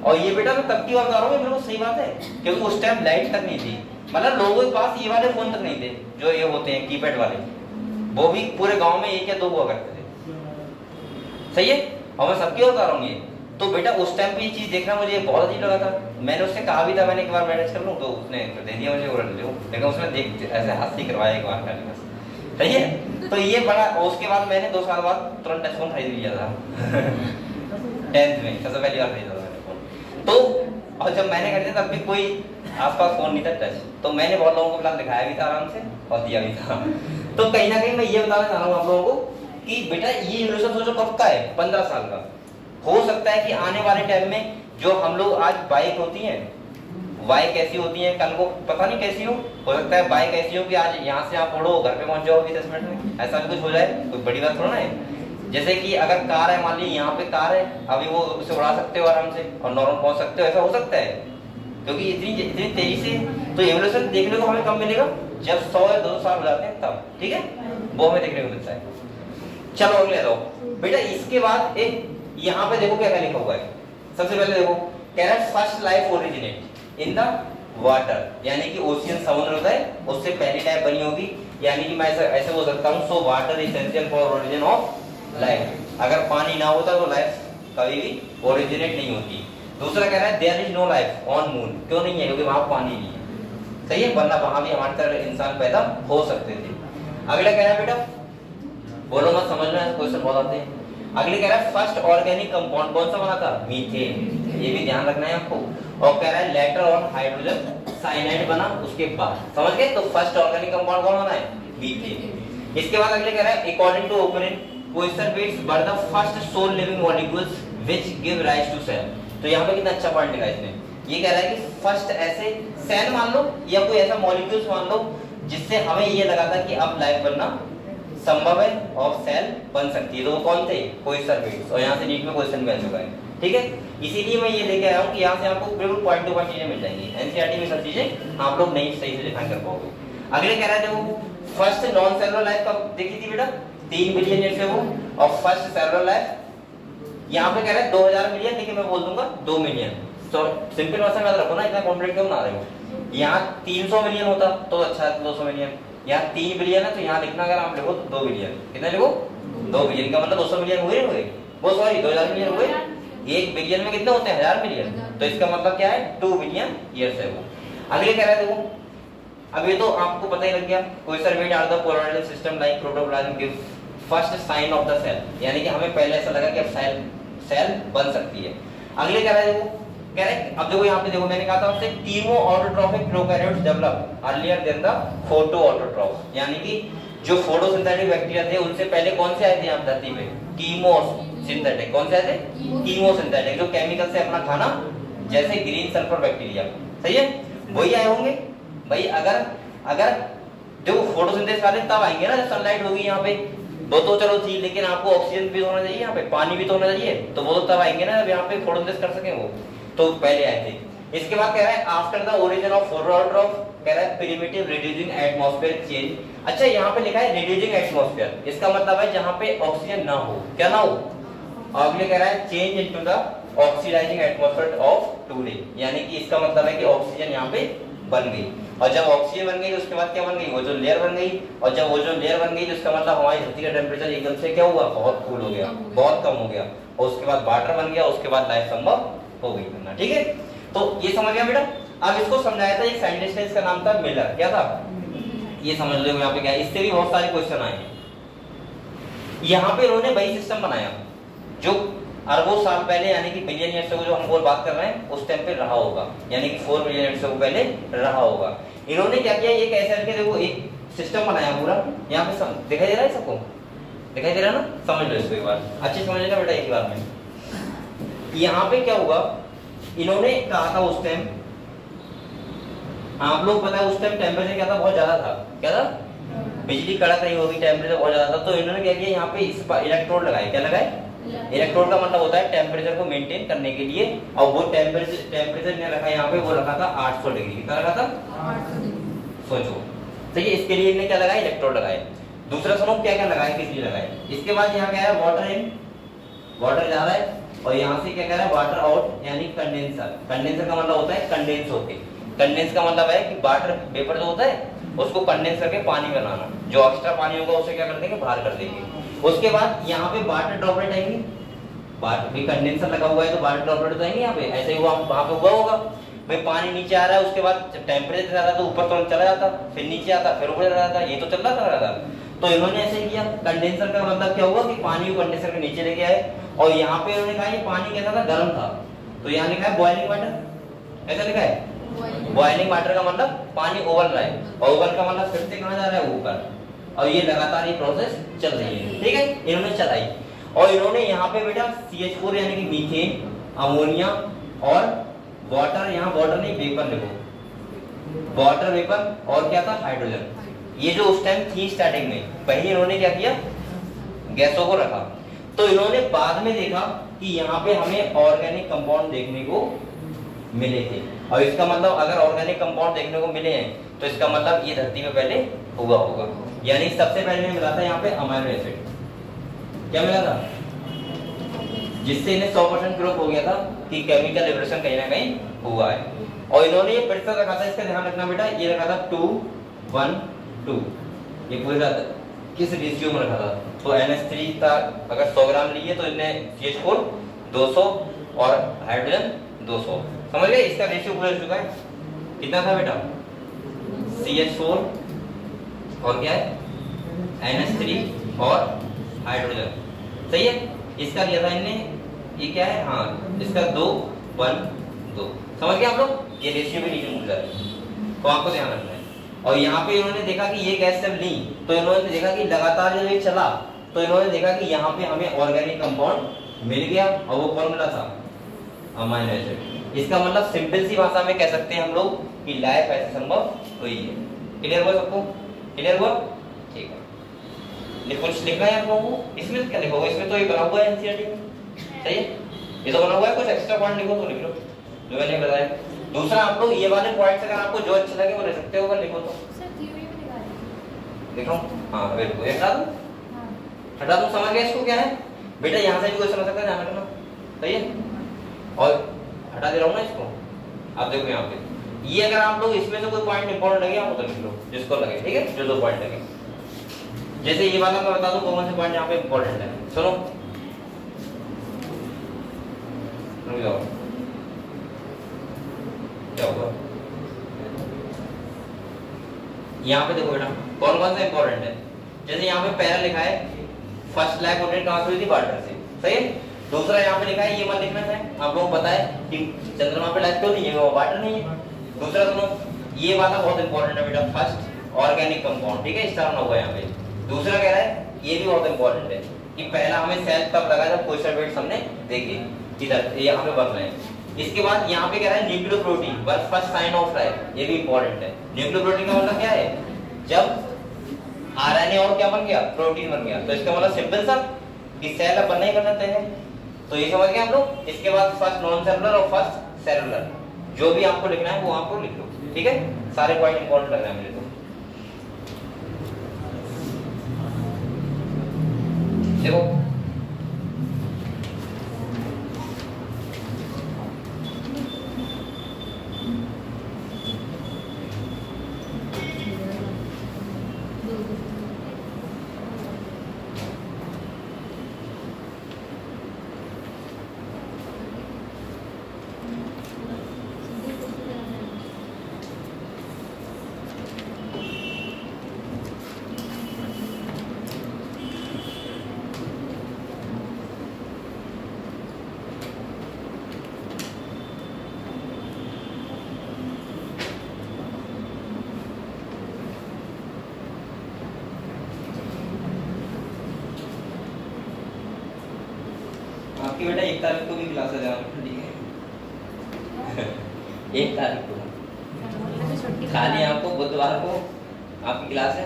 और ये बेटा मैं तब की बात कर रहा हूँ, बिल्कुल सही बात है, क्योंकि उस टाइम लाइट तक नहीं थी, मतलब लोगों के पास ये वाले फोन तक नहीं थे जो ये होते हैं कीपैड वाले, वो भी पूरे गांव में 1 या 2 हुआ करते थे, सही है? और मैं सबकी बता रहा हूँ ये। तो बेटा उस टाइम पे ये चीज देखना मुझे बहुत अजीब लगा था, मैंने उससे कहा भी था मैंने एक बार मैनेज कर लूँ, तो उसने दे दिया मुझे उड़न दो, लेकिन उसने देख ऐसे हाथ से करवाया एक बार खाली बस। सही है। तो ये बड़ा, उसके बाद मैंने 2 साल बाद तुरंत टच फोन खरीद लिया था 10th में सबसे पहली बार खरीदा था मैंने फोन। तो और जब मैंने खरीदा तब भी कोई आसपास फोन नहीं था टच, तो मैंने बहुत लोगों को प्लान दिखाया भी था आराम से और दिया भी था। तो कहीं ना कहीं मैं ये बताना चाह रहा हूँ आप लोगों को कि बेटा ये इवोल्यूशन सोचो कब का है, 15 साल का। हो सकता है कि आने वाले टाइम में जो हम लोग आज बाइक होती हैं, बाइक कैसी होती है कल को पता नहीं कैसी हो सकता है बाइक ऐसी हो कि आज यहाँ से आप उड़ो घर पे पहुंच जाओगे 10 मिनट में, ऐसा भी कुछ हो जाए, कोई बड़ी बात थोड़ा ना है। जैसे कि अगर कार है, मान लीजिए यहाँ पे कार है, अभी वो उसे उड़ा सकते हो आराम से और नॉर्मल पहुंच सकते हो, ऐसा हो सकता है क्योंकि इतनी तेजी से। तो एवोल्यूशन देखने को हमें कब मिलेगा, जब 100 या 200 साल हो जाते हैं तब, ठीक है, वो हमें देखने को मिलता है। चलो अगले दो बेटा, इसके बाद एक यहाँ पे देखो क्या क्या लिखा हुआ है। सबसे पहले देखो कह रहा है first life originate in the water, यानी कि ओशियन समुद्र होता है उससे पहली लाइफ बनी होगी, यानी कि मैं ऐसे बोल सकता हूँ, so water essential for origin of life. अगर पानी ना होता तो लाइफ कभी भी ओरिजिनेट नहीं होती। दूसरा कह रहा है there is no life on moon, क्यों नहीं है, क्योंकि वहां पानी नहीं है। सही है, वरना वहां भी हमारे तरह इंसान पैदा हो सकते थे। अगला कह रहा है बेटा, बोलो मत समझना, क्वेश्चन बहुत आते हैं। अगले कह रहा है फर्स्ट ऑर्गेनिक कंपाउंड कौन सा बना था, मीथेन, ये भी ध्यान रखना है आपको। और कह रहा है लेटर ऑन हाइड्रोजन साइनाइड बना उसके बाद, समझ गए। तो फर्स्ट ऑर्गेनिक कंपाउंड कौन बना है, मीथेन। इसके बाद अगले कह रहा है according to opening question beats were the first soul living molecules which give rise to cell. तो यहाँ पे कितना अच्छा पॉइंट लिखा है इसने, ये कह रहा है कि फर्स्ट ऐसे सेल मान लो या कोई ऐसा मॉलिक्यूल्स मान लो जिससे हमें ये लगा था कि अब लाइफ बनना संभव है और सेल बन सकती है। तो वो कौन थे, कोइसरबेट्स, और यहाँ से नीट में क्वेश्चन बन चुका है, ठीक है। इसीलिए मैं ये लेके आया हूँ कि यहाँ से आपको बिल्कुल पॉइंट टू पॉइंट चीजें मिल जाएंगी। एनसीईआरटी में सब चीजें आप लोग नहीं सही से डिफाइन कर पाओगे। अगले कह रहा है देखो फर्स्ट नॉन सेलुलर लाइफ कब देखी थी बेटा, 3 बिलियन ईयर से वो, और फर्स्ट सेलुलर लाइफ यहाँ पे कह रहा है 2000 मिलियन, लेकिन मैं बोल दूंगा 2 मिलियन। तो सिंपल भाषा में याद रखो ना, इतना कॉम्प्लिकेट क्यों बना रहे हो। यहाँ 300 मिलियन होता तो अच्छा है, 200 मिलियन। यहाँ 3 बिलियन है तो यहाँ लिखना अगर आप लिखो तो 2 बिलियन, कितना लिखो 2 बिलियन का मतलब 200 मिलियन हुए, वो सॉरी 2000 मिलियन हुए। 1 बिलियन में कितने होते हैं, 1000 मिलियन, तो इसका मतलब क्या है 2 बिलियन ईयर्स है वो। अगले कह रहा है देखो, अब ये तो आपको पता ही लग गया, coacervates are the polarized system like protoplasm give first sign of the cell, यानी कि हमें पहले ऐसा लगा कि अब सेल बन सकती है। अगले कह रहा है देखो, कह रहे हैं अब देखो यहाँ पे देखो मैंने कहा था आपसे chemoautotrophic prokaryotes develop earlier than the photoautotroph, यानी कि जो फोटोसिंथेटिक बैक्टीरिया थे उनसे पहले कौन से आए थे यहाँ धरती पे, कीमो सिंथेटिक। कौन से आए थे, कीमो सिंथेटिक, जो केमिकल से अपना खाना, जैसे ग्रीन सल्फर बैक्टीरिया, सही है, वही आए होंगे भाई। अगर जो फोटोसिंथेसिस वाले तब आएंगे ना जब सनलाइट होगी यहाँ पे, वो तो चलो थी, लेकिन आपको ऑक्सीजन भी होना चाहिए यहाँ पे, पानी भी तो होना चाहिए, तो वो तो तब आएंगे ना जब यहाँ पे फोटोसिंथेसिस कर सके वो, तो पहले आए थे। इसके बाद कह रहा है आफ्टर द ओरिजिन ऑफ फोटोऑटोट्रॉफ, कह रहा है प्रिमिटिव रिड्यूसिंग एटमॉस्फेयर चेंज। अच्छा यहाँ पे लिखा है रिड्यूसिंग एटमॉस्फेयर, इसका मतलब है जहाँ पे ऑक्सीजन ना हो, क्या ना हो। अगले कह रहा है change into the oxidising atmosphere of today, यानी कि इसका मतलब है कि ऑक्सीजन यहाँ पे बन गई, और जब ऑक्सीजन बन गई तो उसके बाद क्या बन गई, ओजोन लेयर बन गई, और जब ओजोन लेयर बन गई तो उसका मतलब हमारी धरती का टेम्परेचर एकदम से क्या हुआ, बहुत कूल हो गया, बहुत कम हो गया, और उसके बाद वाटर बन गया, उसके बाद लाइफ संभव हो गई करना, ठीक है। तो ये समझ गया बेटा। अब इसको समझाया था एक साइंटिस्ट ने, इसका नाम था मिलर, क्या था, ये समझ लो यहाँ पे क्या है, इससे भी बहुत सारे क्वेश्चन आए हैं। यहाँ पे इन्होंने वही सिस्टम बनाया जो अरबों साल पहले, यानी कि बिलियन ईयर से जो हम बोल बात कर रहे हैं उस टाइम पे रहा होगा, यानी कि 4 बिलियन ईयर से पहले रहा होगा। इन्होंने क्या किया, ये कैसे करके देखो एक सिस्टम बनाया पूरा, यहाँ पे दिखाई दे रहा है सबको, दिखाई दे रहा है ना, समझ लो इसको एक बार, अच्छे समझ लेना बेटा एक बार में। यहाँ पे क्या हुआ, इन्होंने कहा था उस टाइम, आप लोग पता है उस टाइम टेम्परेचर क्या था, बहुत ज्यादा था, क्या था, बिजली कड़क रही होगी, टेम्परेचर बहुत ज्यादा था, तो इन्होंने क्या किया, यहाँ पे इस इलेक्ट्रोड लगाए, क्या लगाए, इलेक्ट्रोड का मतलब होता है टेम्परेचर को मेंटेन करने के लिए, और वो टेम्परेचर ने रखा यहाँ पे, वो रखा था 800 डिग्री, कितना रखा था, 800, सोचो। तो ये इसके लिए इन्हें क्या लगाया, इलेक्ट्रोड लगाए। दूसरा सुनो क्या क्या लगाया, किस लिए लगाए। इसके बाद यहाँ क्या है, वाटर इन, वाटर जा रहा है, और यहाँ से क्या कह रहा है, वाटर आउट, यानी कंडेंसर। कंडेंसर का मतलब होता है कंडेंस होके, कंडेंस का मतलब है कि वाटर वेपर जो होता है उसको कंडेंस करके पानी बनाना, जो एक्स्ट्रा पानी होगा उसे क्या कर देंगे, बाहर कर देंगे। उसके बाद यहाँ पे वाटर ड्रॉपलेट आएंगे, वाटर भी कंडेंसर लगा हुआ है तो वाटर ड्रॉपलेट आएंगे यहाँ पे, ऐसे ही वहां पे हुआ होगा। भाई पानी नीचे आ रहा है, उसके बाद जब टेम्परेचर जा रहा तो ऊपर तुरंत चला जाता, फिर नीचे आता, फिर ऊपर चला जाता, ये तो चल रहा था। तो इन्होंने ऐसे ही किया। कंडेंसर का मतलब क्या हुआ कि पानी को कंडेंसर के नीचे लेके आए, और यहाँ पे इन्होंने कहा ये पानी कैसा था, गर्म था, तो यहाँ लिखा है बॉइलिंग वाटर। ऐसा लिखा है बॉइलिंग वाटर का मतलब पानी उबल रहा है, और उबल का मतलब फिर से कहाँ जा रहा है, ऊपर, और ये लगातार ये प्रोसेस चल रही है। ठीक है, इन्होंने चलाई, और इन्होंने यहाँ पे बेटा CH4 यानी कि मीथेन, अमोनिया और वाटर, यहाँ वाटर नहीं वेपर लिखो, वाटर वेपर, और क्या था, हाइड्रोजन, ये जो उस टाइम थी स्टार्टिंग में, पहले इन्होंने क्या किया, गैसों को रखा। तो इन्होंने बाद में देखा कि यहाँ पे हमें ऑर्गेनिक कंपाउंड देखने को मिले थे, और इसका मतलब अगर ऑर्गेनिक कंपाउंड देखने को मिले हैं तो इसका मतलब ये धरती में पहले हुआ होगा। यानी सबसे पहले मिला था यहाँ पे अमाइनो एसिड, क्या मिला था, जिससे इन्हें 100% प्रूफ हो गया था कि केमिकल रिवोल्यूशन कहीं ना कहीं हुआ है। और इन्होंने ये प्रतिशत रखा था, इसका ध्यान रखना बेटा, ये रखा था 2:1:2, ये पूरे किस रेशियो में रखा था, तो NH3 था, अगर 100 ग्राम लिए तो इन्हें CH4 200 और हाइड्रोजन 200, समझ गए, इसका रेशियो पूरा चुका है। कितना था बेटा, CH4 और क्या है, NH3 और हाइड्रोजन, सही है। इसका लिया था इनने, ये क्या है, हाँ इसका 2:1:2, समझ गए आप लोग, ये रेशियो भी नीचे मुड़ जाए, तो आपको ध्यान रखना है। और यहाँ पे इन्होंने देखा कि ये गैस जब ली तो इन्होंने देखा कि लगातार जब ये चला तो इन्होंने देखा कि यहाँ पे हमें ऑर्गेनिक कंपाउंड मिल गया, और वो कौन मिला था, अमाइनो एसिड। इसका मतलब सिंपल सी भाषा में कह सकते हैं हम लोग कि लाइफ ऐसे संभव हुई है। क्लियर हुआ सबको, क्लियर हुआ, ठीक है। कुछ लिखना है आप लोगों को, इसमें क्या लिखोगे, इसमें तो ये बना हुआ है एनसीईआरटी में, सही है, ये तो बना हुआ है, कुछ एक्स्ट्रा पॉइंट लिखो तो लिख लो जो मैंने बताया। दूसरा आप लोग ये वाले पॉइंट्स अगर आपको जो अच्छे लगे वो ले सकते हो, अगर लिखो तो सर थ्योरी में दिखा दीजिए। लिखो, हाँ बिल्कुल, हटा दो, हटा दो, समझ गए इसको क्या है बेटा, यहाँ से भी कोई समझ सकता है, ध्यान रखना, सही है। और हटा दे रहा हूँ ना इसको, आप देखो यहाँ पे, ये अगर आप लोग इसमें से कोई पॉइंट इंपॉर्टेंट लगे आप तो लिख लो, जिसको लगे, ठीक है, जो दो पॉइंट लगे। जैसे ये वाला मैं बता दूं कौन से पॉइंट यहाँ पे इंपॉर्टेंट है, सुनो, क्या होगा, यहाँ पे देखो बेटा कौन कौन सा इंपॉर्टेंट है। जैसे यहाँ पे पहला लिखा है फर्स्ट लाइफ ओरिजिन कहाँ से हुई थी, वाटर से, सही है। दूसरा यहाँ पे लिखा है, ये मत लिखना है, आप लोगों को पता है कि चंद्रमा पे लाइफ क्यों नहीं है, वो वाटर नहीं है। दूसरा सुनो, ये वाला बहुत इंपॉर्टेंट है बेटा, फर्स्ट ऑर्गेनिक कंपाउंड, ठीक है, इस तरह होगा यहाँ पे। दूसरा कह रहा है, ये भी बहुत इंपॉर्टेंट है कि पहला हमें सेल तब लगा जब क्वेश्चन वेट्स हमने देखे, इधर यहाँ पे बन रहे हैं। इसके बाद यहाँ पे कह रहा है न्यूक्लियोप्रोटीन, बस फर्स्ट साइन ऑफ लाइफ, ये भी इंपॉर्टेंट है। न्यूक्लियोप्रोटीन का मतलब क्या है, जब आरएनए और क्या बन गया, प्रोटीन बन गया, तो इसका मतलब सिंपल सा कि सेल अब बनना ही बनना है, तो ये समझ गए हम लोग। इसके बाद फर्स्ट नॉन सेलुलर और फर्स्ट सेलुलर, जो भी आपको लिखना है वो आपको लिख लो, ठीक है, सारे पॉइंट इंपॉर्टेंट लग रहे हैं मुझे तो। देखो आपकी बेटा 1 तारीख को भी क्लास है, ठीक है 1 तारीख को खाली आपको बुधवार को आपकी क्लास है,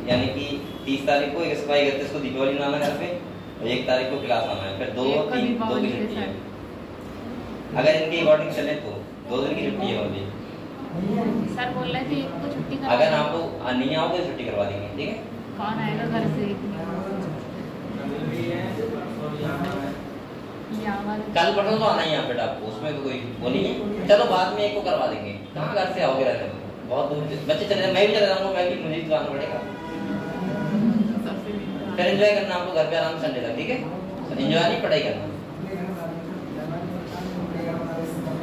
यानी कि 30 तारीख को 31 को दीपावली मनाना घर पे, और 1 तारीख को क्लास आना है, फिर 2 और 3 2 की छुट्टी है। अगर इनकी अकॉर्डिंग चले तो 2 दिन की छुट्टी है ओनली। सर बोल रहे थे एक को छुट्टी करवा, अगर आप लोग नहीं आओगे तो छुट्टी करवा देंगे, ठीक है। कौन आएगा घर से, कल परसों तो आना ही है बेटा आपको, उसमें तो कोई वो नहीं है। चलो बाद में एक को करवा देंगे, कहाँ घर से आओगे रहने तो, बहुत दूर बच्चे चले, मैं भी चले जाऊंगा, मैं भी, मुझे तो आना पड़ेगा। फिर एंजॉय करना आपको घर पे आराम से संडे तक, ठीक है, एंजॉय नहीं, पढ़ाई करना,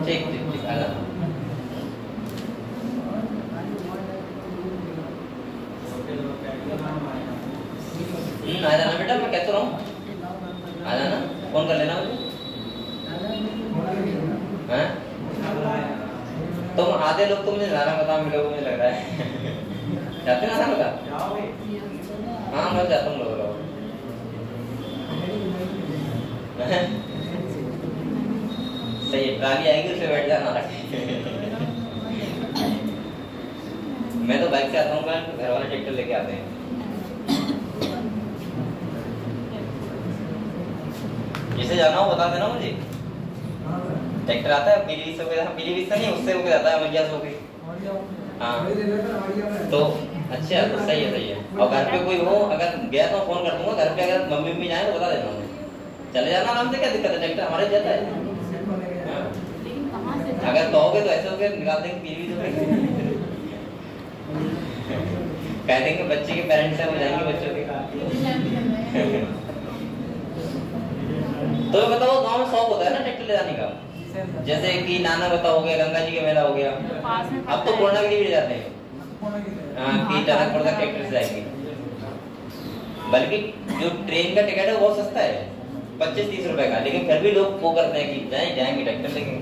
ठीक ठीक ठीक, आ जाना। आ जाना बेटा, मैं कहता रहा हूँ आ जाना, फोन कर लेना मुझे। हैं? तुम आधे लोग तो मुझे नाना बता मिलोगे मुझे लग रहा है। जाते ना बता? हाँ मैं जाता हूँ लोग। सही है, ट्राली आएगी उसमें बैठ जाना। मैं तो बाइक से आता हूँ, घर वाले ट्रैक्टर लेके आते हैं। जिसे जाना हो बता देना मुझे। ट्रैक्टर आता है पीलीभीत से, पीलीभीत से नहीं उससे होके जाता है मजिया से होके। हाँ तो अच्छा तो सही है सही है। और घर पे कोई हो अगर गया तो फोन कर दूंगा, घर पे अगर मम्मी मम्मी जाए तो बता देना मुझे। चले जाना आराम से, क्या दिक्कत है, ट्रैक्टर हमारे जाता है। अगर कहोगे तो ऐसे होके निकाल देंगे पीलीभीत से। कह देंगे बच्चे के पेरेंट्स से हो जाएंगे बच्चों के। तो बताओ गांव में शौक होता है ना ट्रैक्टर ले जाने का, जैसे कि नाना बता हो गया, गंगा जी का मेला हो गया। अब तो कोरोना के लिए जाते हैं कि टनकपुर तक ट्रैक्टर से जाएंगे। बल्कि जो ट्रेन का टिकट है वो बहुत सस्ता है, 25-30 रुपए का, लेकिन फिर भी लोग वो करते हैं कि जाएंगे ट्रैक्टर लेके।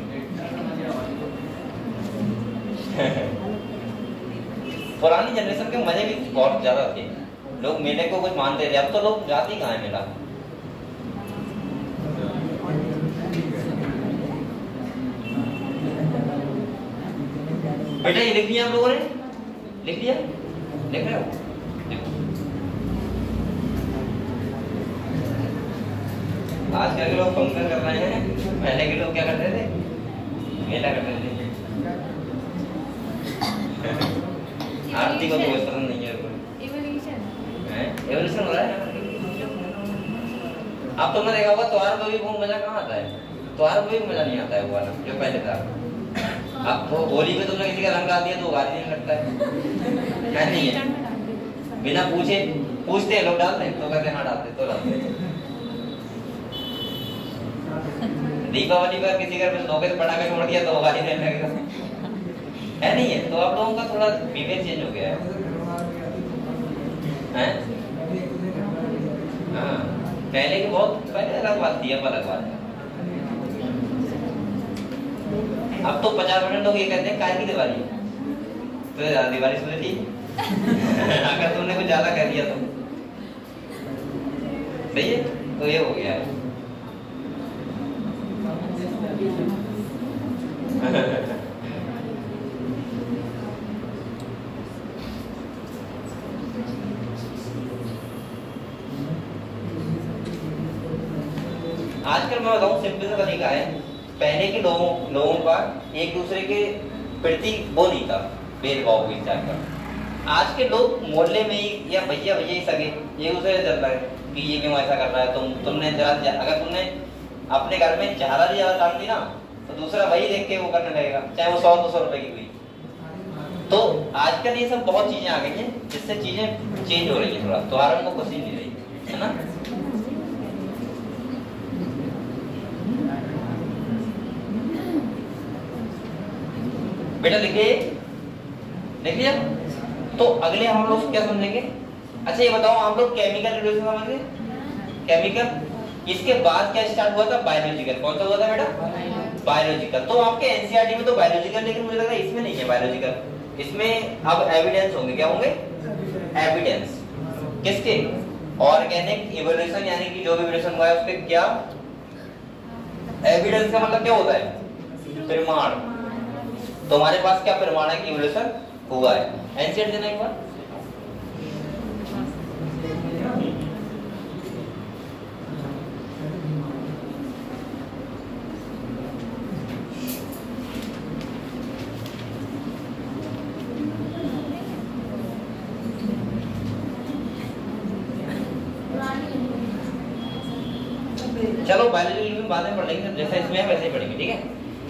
पुरानी जनरेशन के मजे भी बहुत ज्यादा थे, लोग मेले को कुछ मानते थे। अब तो लोग जाते ही कहाँ है मेला। बेटा ये लिख लिया आप लोगों ने? लिख लिया? लिख रहे हो? आजकल के लोग फंक्शन कर रहे हैं, पहले के लोग क्या करते थे? मेला करते थे। आरती को तो पसंद नहीं है। एवोल्यूशन हो रहा है। अब तुमने देखा होगा त्योहार में भी वो मजा कहाँ आता है, त्योहार में भी मजा नहीं आता है वो वाला जो पहले था। अब तो होली पे तुमने किसी का रंग डाल दिया तो गाली नहीं लगता है, नहीं है? बिना पूछते हैं लोग डालते हैं तो कहते हैं हाँ डालते तो डालते। दीपावली पर किसी घर में धोखे से पटाखे छोड़ दिया तो गाली देने लगेगा, है नहीं है? तो आप लोगों का थोड़ा बिहेवियर चेंज हो गया है। हाँ पहले की बहुत पहले अलग बात थी, अब अलग बात है। अब तो 50% लोग ये कहते हैं काय की दिवाली, तो दिवाली सुनी थी। अगर तुमने कुछ ज्यादा कह दिया तो सही है, तो ये हो गया है। आजकल मैं बताऊं सिंपल सा तरीका है, पहले के लोगों का एक दूसरे के प्रति वो नहीं था, भेदभाव भी था। आज के लोग मोहल्ले में ही या भैया ही सगे एक दूसरे से चल रहा है कि ये क्यों ऐसा कर रहा है, तुमने जरा अगर तुमने अपने घर में ज्यादा डाल दी ना तो दूसरा वही देख के वो करने लगेगा, चाहे वो 100-200 रुपए की हुई। तो आजकल ये सब बहुत चीजें आ गई हैं जिससे चीजें चेंज हो रही है, थोड़ा त्योहारों को खुशी नहीं रही है ना। बेटा लिख लिया। तो अगले हम लोग क्या समझेंगे? अच्छा ये बताओ आप लोग केमिकल रिलेशन समझ गए? केमिकल, इसके बाद क्या स्टार्ट हुआ था? बायोलॉजिकल। कौन सा हुआ था बेटा? बायोलॉजिकल। तो आपके एनसीईआरटी में तो बायोलॉजिकल, लेकिन मुझे लग रहा है इसमें नहीं है बायोलॉजिकल, इसमें अब एविडेंस होंगे। क्या होंगे? एविडेंस। किसके? ऑर्गेनिक इवोल्यूशन, यानी कि जो भी इवोल्यूशन हुआ है उसके क्या एविडेंस का मतलब क्या होता है? प्रमाण। तो हमारे पास क्या प्रमाण है कि इवोल्यूशन हुआ है? एनसीईआरटी देना एक बार। चलो बायोलॉजी में बाद में पढ़ लेंगे, जैसा इसमें है वैसे ही पढ़ेंगे, ठीक है?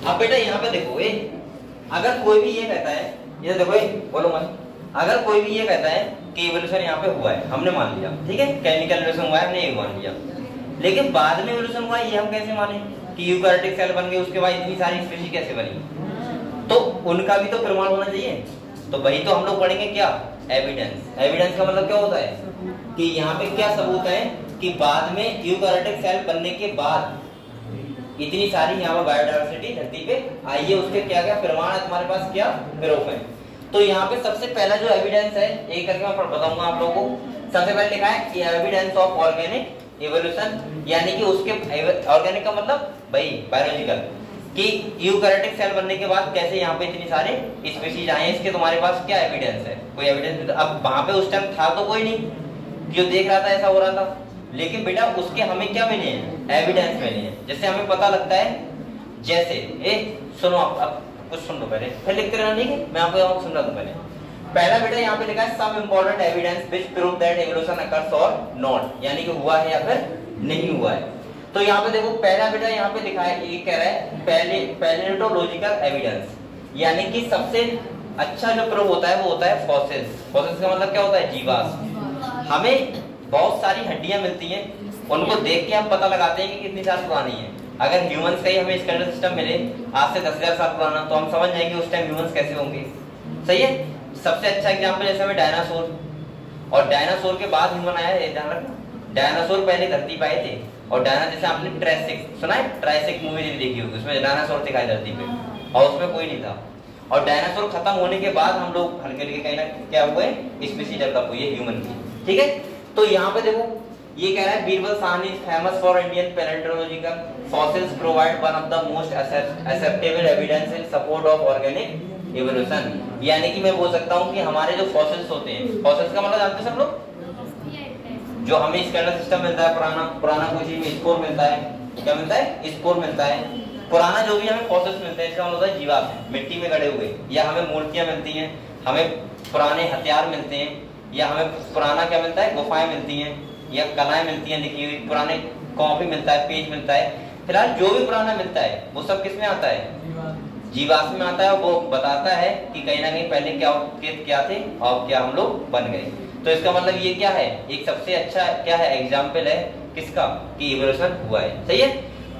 अब बेटा यहाँ पे देखो, अगर कोई भी ये कहता है, ये देखो बोलो मत, अगर कोई भी ये कहता है कि इवोल्यूशन यहाँ पे हुआ है, हमने मान लिया, ठीक है, केमिकल इवोल्यूशन हुआ है, हमने ये मान लिया, लेकिन बाद में इवोल्यूशन हुआ है ये हम कैसे माने कि यूकैरियोटिक सेल बन गए, उसके बाद इतनी सारी स्पीशीज कैसे बनी? तो उनका भी तो प्रमाण होना चाहिए। तो वही तो हम लोग पढ़ेंगे क्या, एविडेंस। एविडेंस का मतलब क्या होता है कि यहाँ पे क्या सबूत है कि बाद में यूकैरियोटिक सेल बनने के बाद इतनी सारी यहाँ पर बायोडायवर्सिटी धरती पे आई है, उसके क्या क्या प्रमाण है तुम्हारे पास, क्या प्रूफ है। तो यहाँ पे सबसे पहला जो एविडेंस है, एक करके मैं बताऊंगा आप लोगों को। सबसे पहले लिखा है कि एविडेंस ऑफ ऑर्गेनिक इवोल्यूशन, यानी कि उसके ऑर्गेनिक का मतलब भाई बायोलॉजिकल, कि यूकैरियोटिक सेल बनने के बाद कैसे यहाँ पे इतनी सारे स्पीशीज आए हैं, इसके तुम्हारे पास क्या एविडेंस है, कोई एविडेंस। अब वहां पे उस टाइम था तो कोई नहीं, जो देख रहा था ऐसा हो रहा था, लेकिन बेटा उसके हमें क्या मिले हैं, एविडेंस मिले हैं। जैसे हमें पता लगता है, जैसे सुनो अब कुछ सुन लो पहले, फिर लिखते रहना, ठीक है, मैं आपको सुन रहा हूँ पहले। पहला बेटा यहाँ पे लिखा है some important evidence which prove that evolution occurs और नॉट, यानी कि हुआ है या फिर नहीं हुआ है। तो यहाँ पे देखो पहला बेटा यहाँ पे लिखा है, ये कह रहा है पैलियोंटोलॉजिकल एविडेंस, यानी कि सबसे अच्छा जो प्रूव होता है वो होता है फॉसिल्स। फॉसिल्स का मतलब क्या होता है, जीवाश्म। हमें बहुत सारी हड्डियां मिलती हैं, उनको देख के हम पता लगाते हैं कि कितनी साल पुरानी है। अगर ह्यूमंस का ही हमें स्केलेटल सिस्टम मिले आज से 10,000 साल पुराना, तो हम समझ जाएंगे उस टाइम ह्यूमंस कैसे होंगे। सही है। सबसे अच्छा एग्जांपल जैसे हमें डायनासोर, और डायनासोर के बाद ह्यूमन आया है, ध्यान रखना। डायनासोर पहले धरती पे आए थे, और जैसे आपने ट्रायसिक सुना है, ट्रायसिक मूवी देखी होगी, उसमें डायनासोर दिखाई धरती पे, और उसमें कोई नहीं था। और डायनासोर खत्म होने के बाद हम लोग हल्के हल्के कहीं ना क्या हुए, स्पीशीज डेवलप हुई है ह्यूमन की। ठीक है। तो यहाँ पे देखो ये कह रहा है Birbal Sahni famous for Indian palaeontological fossils provide one of the most acceptable evidence in support of organic evolution, यानी कि मैं बोल सकता हूँ कि हमारे जो फॉसिल्स होते हैं, फॉसिल्स का मतलब जानते हैं सब लोग, जो हमें स्केलेटल सिस्टम मिलता है पुराना कोई चीज में स्कोर मिलता है, क्या मिलता है, स्कोर मिलता है। पुराना जो भी हमें फॉसिल्स मिलते हैं, इसका मतलब होता है जीवाश्म, मिट्टी में गड़े हुए, या हमें मूर्तियां मिलती हैं, हमें पुराने हथियार मिलते हैं, या हमें पुराना क्या मिलता है, गुफाएं मिलती हैं, या कलाएं मिलती हैं लिखी हुई, पुराने कॉपी मिलता है, पेज मिलता है। फिलहाल जो भी पुराना मिलता है वो सब किस में आता है, जीवाश्म में आता है। वो बताता है कि कहीं ना कहीं पहले क्या थे और क्या हम लोग बन गए। तो इसका मतलब ये क्या है, एक सबसे अच्छा क्या है, एग्जाम्पल है किसका, कि इवोल्यूशन हुआ है। सही है।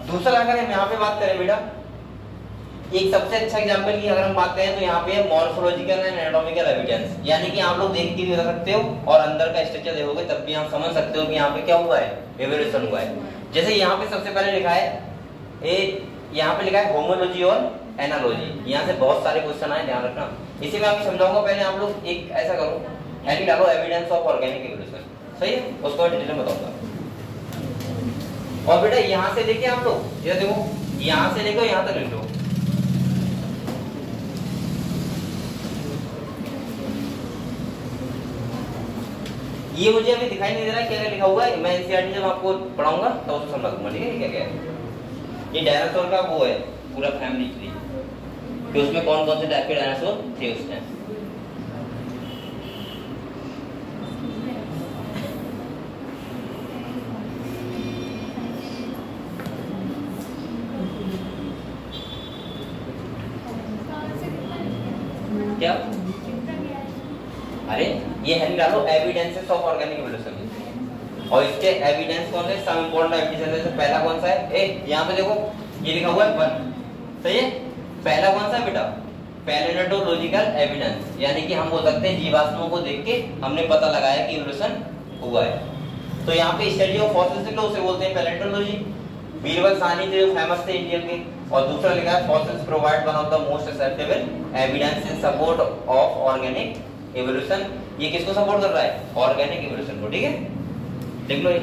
दूसरा अगर हम यहाँ पे बात करें बेटा, एक सबसे अच्छा एग्जाम्पल की अगर हम बात करें तो यहाँ पे मॉर्फोलॉजिकल एंड एनाटॉमिकल एविडेंस, यानी कि आप लोग देख के भी बता सकते हो और अंदर का स्ट्रक्चर देखोगे तब भी आप समझ सकते हो कि यहाँ पे क्या हुआ है, इवोल्यूशन हुआ है। जैसे यहाँ पे सबसे पहले लिखा है, यहाँ पे लिखा है होमोलॉजी और एनालॉजी, यहाँ से बहुत सारे क्वेश्चन आए, ध्यान रखना। इसे मैं आपको समझाऊंगा, पहले आप लोग एक ऐसा करो, हेडिंग डालो एविडेंस ऑफ ऑर्गेनिक इवोल्यूशन। सही है, उसको डिटेल में बताऊंगा। और बेटा यहाँ से लेके आप लोग ये देखो, यहाँ से लेकर यहाँ तक लिख लो। ये मुझे अभी दिखाई नहीं दे रहा है क्या लिखा हुआ है, मैं एनसीईआरटी जब आपको पढ़ाऊंगा तो उसको समझा दूंगा। ठीक है, क्या क्या है ये डायनासोर का वो है पूरा फैमिली ट्री, कि उसमें कौन कौन से टाइप के डायनासोर थे उस टाइम। क्या, अरे ये है डालो एविडेंसेस ऑफ ऑर्गेनिक इवोल्यूशन, और इसके एविडेंस कौन से, सम इंपॉर्टेंट एविडेंस से पहला कौन सा है, यहाँ पे देखो ये लिखा हुआ है 1। सही है। पहला कौन सा है बेटा, पैलियोंटोलॉजिकल एविडेंस, यानी कि हम बोल सकते हैं जीवाश्मों को देख के हमने पता लगाया कि इवोल्यूशन हुआ है। तो यहाँ पे स्टडी ऑफ फॉसिल्स उसे बोलते हैं पैलियोंटोलॉजी। बीरबल साहनी थे जो फेमस थे इंडियन के, और दूसरा लिखा है fossils provide one of the most acceptable evidence in support of organic evolution. ये किसको सपोर्ट कर रहा है, ऑर्गेनिक इवोल्यूशन को। ठीक है, देख लो ये।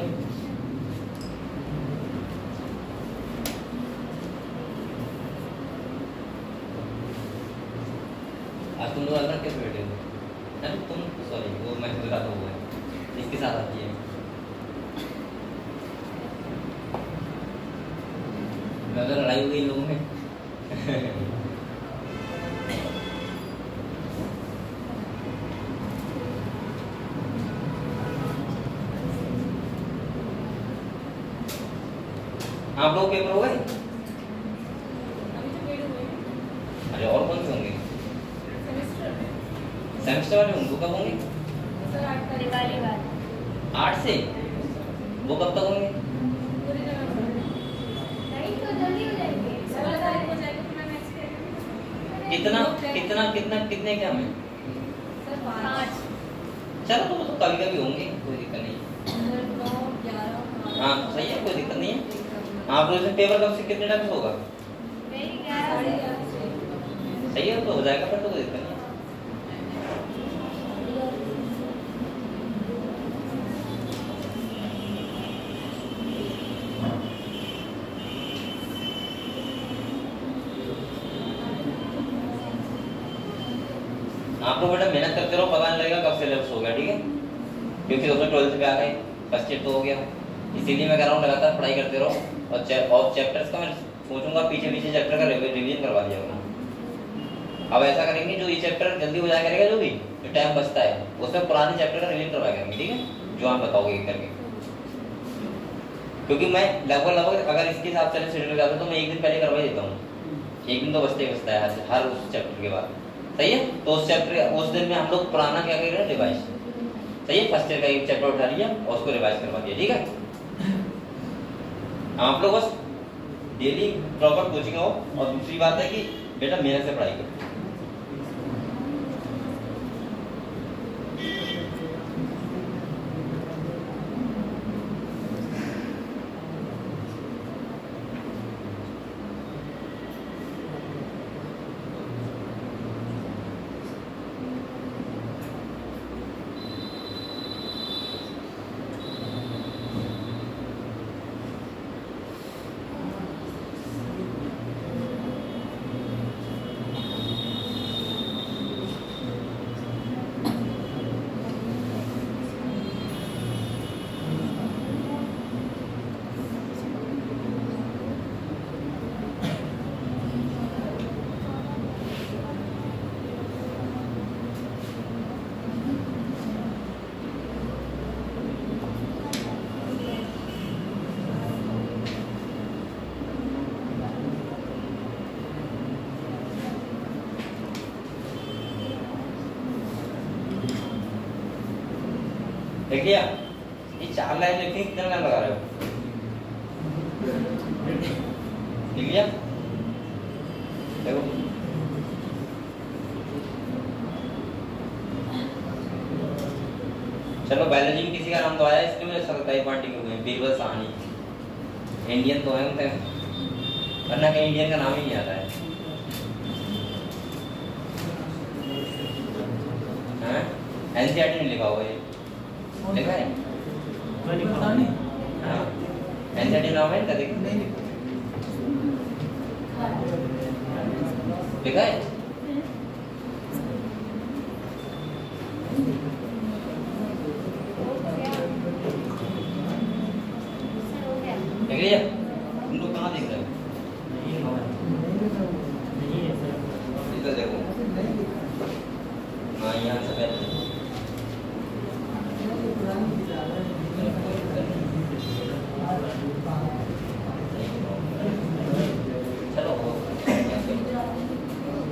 आज तुम लोग अंदर कैसे बैठे हो, अरे तुम सॉरी वो मैं बताता हूँ, इसके साथ आती है, मैं तो लड़ाई हो गई लोगों में। आप लोग पेपर हो गए, अरे और कौन से होंगे, सेमेस्टर वाले उनको कब होंगे, 8 से, वो कब तक होंगे, कितना कितना कितना कितने एग्जाम है, पाँच। चलो तो कभी कभी होंगे, कोई दिक्कत नहीं। हाँ सही है, कोई दिक्कत नहीं है। आप लोग से पेपर कब से कितने टाइम से होगा? मेरी 11 सही है, तो हो जाएगा फिर, तो कोई दिक्कत नहीं है। आप लोग बेटा मेहनत करते रहो, पता नहीं लगेगा कब सिलेबस हो गया, ठीक है? क्योंकि उसमें 12th पे आ गए, फर्स्ट ईयर तो हो गया, इसीलिए मैं कह रहा हूँ लगातार पढ़ाई करते रहो। और चैप्टर्स का मैं सोचूंगा पीछे पीछे चैप्टर का रिवीजन करवा दिया करूँ। अब ऐसा करेंगे, जो ये चैप्टर जल्दी हो जाया करेगा, जो भी जो टाइम बचता है उसमें पुराने चैप्टर का रिवीजन करवाया करेंगे, ठीक है? जो आप बताओगे एक करके, क्योंकि मैं लगभग अगर इसके हिसाब से शेड्यूल करता तो मैं एक दिन पहले करवा ही देता हूँ। एक दिन तो बचता ही बचता है हर उस चैप्टर के बाद, सही है? तो उस दिन में हम लोग पुराना क्या करेंगे, रिवाइज, सही है? फर्स्ट ईयर का एक चैप्टर उठा लिया और उसको रिवाइज करवा दिया, ठीक है? आप लोग बस डेली प्रॉपर कोचिंग हो। और दूसरी बात है कि बेटा मेहनत से पढ़ाई करो। देख लिया? ये 4 लाइन लिखने कितना टाइम लगा रहे हो? लिख लिया? देखो चलो, बायोलॉजी में किसी का नाम तो आया, इसलिए मुझे ऐसा लगता है पार्टी क्यों है, बीरबल साहनी इंडियन तो है उनसे, वरना कहीं इंडियन का नाम ही नहीं आता है। हाँ एनसीईआरटी में लिखा हुआ है, देखा है? पता नहीं। हाँ एनसीईआरटी नाम है, देख नहीं लिखा है? देख लिया? तुम लोग कहाँ देख रहे हो? इधर देखो। हाँ यहाँ से पहले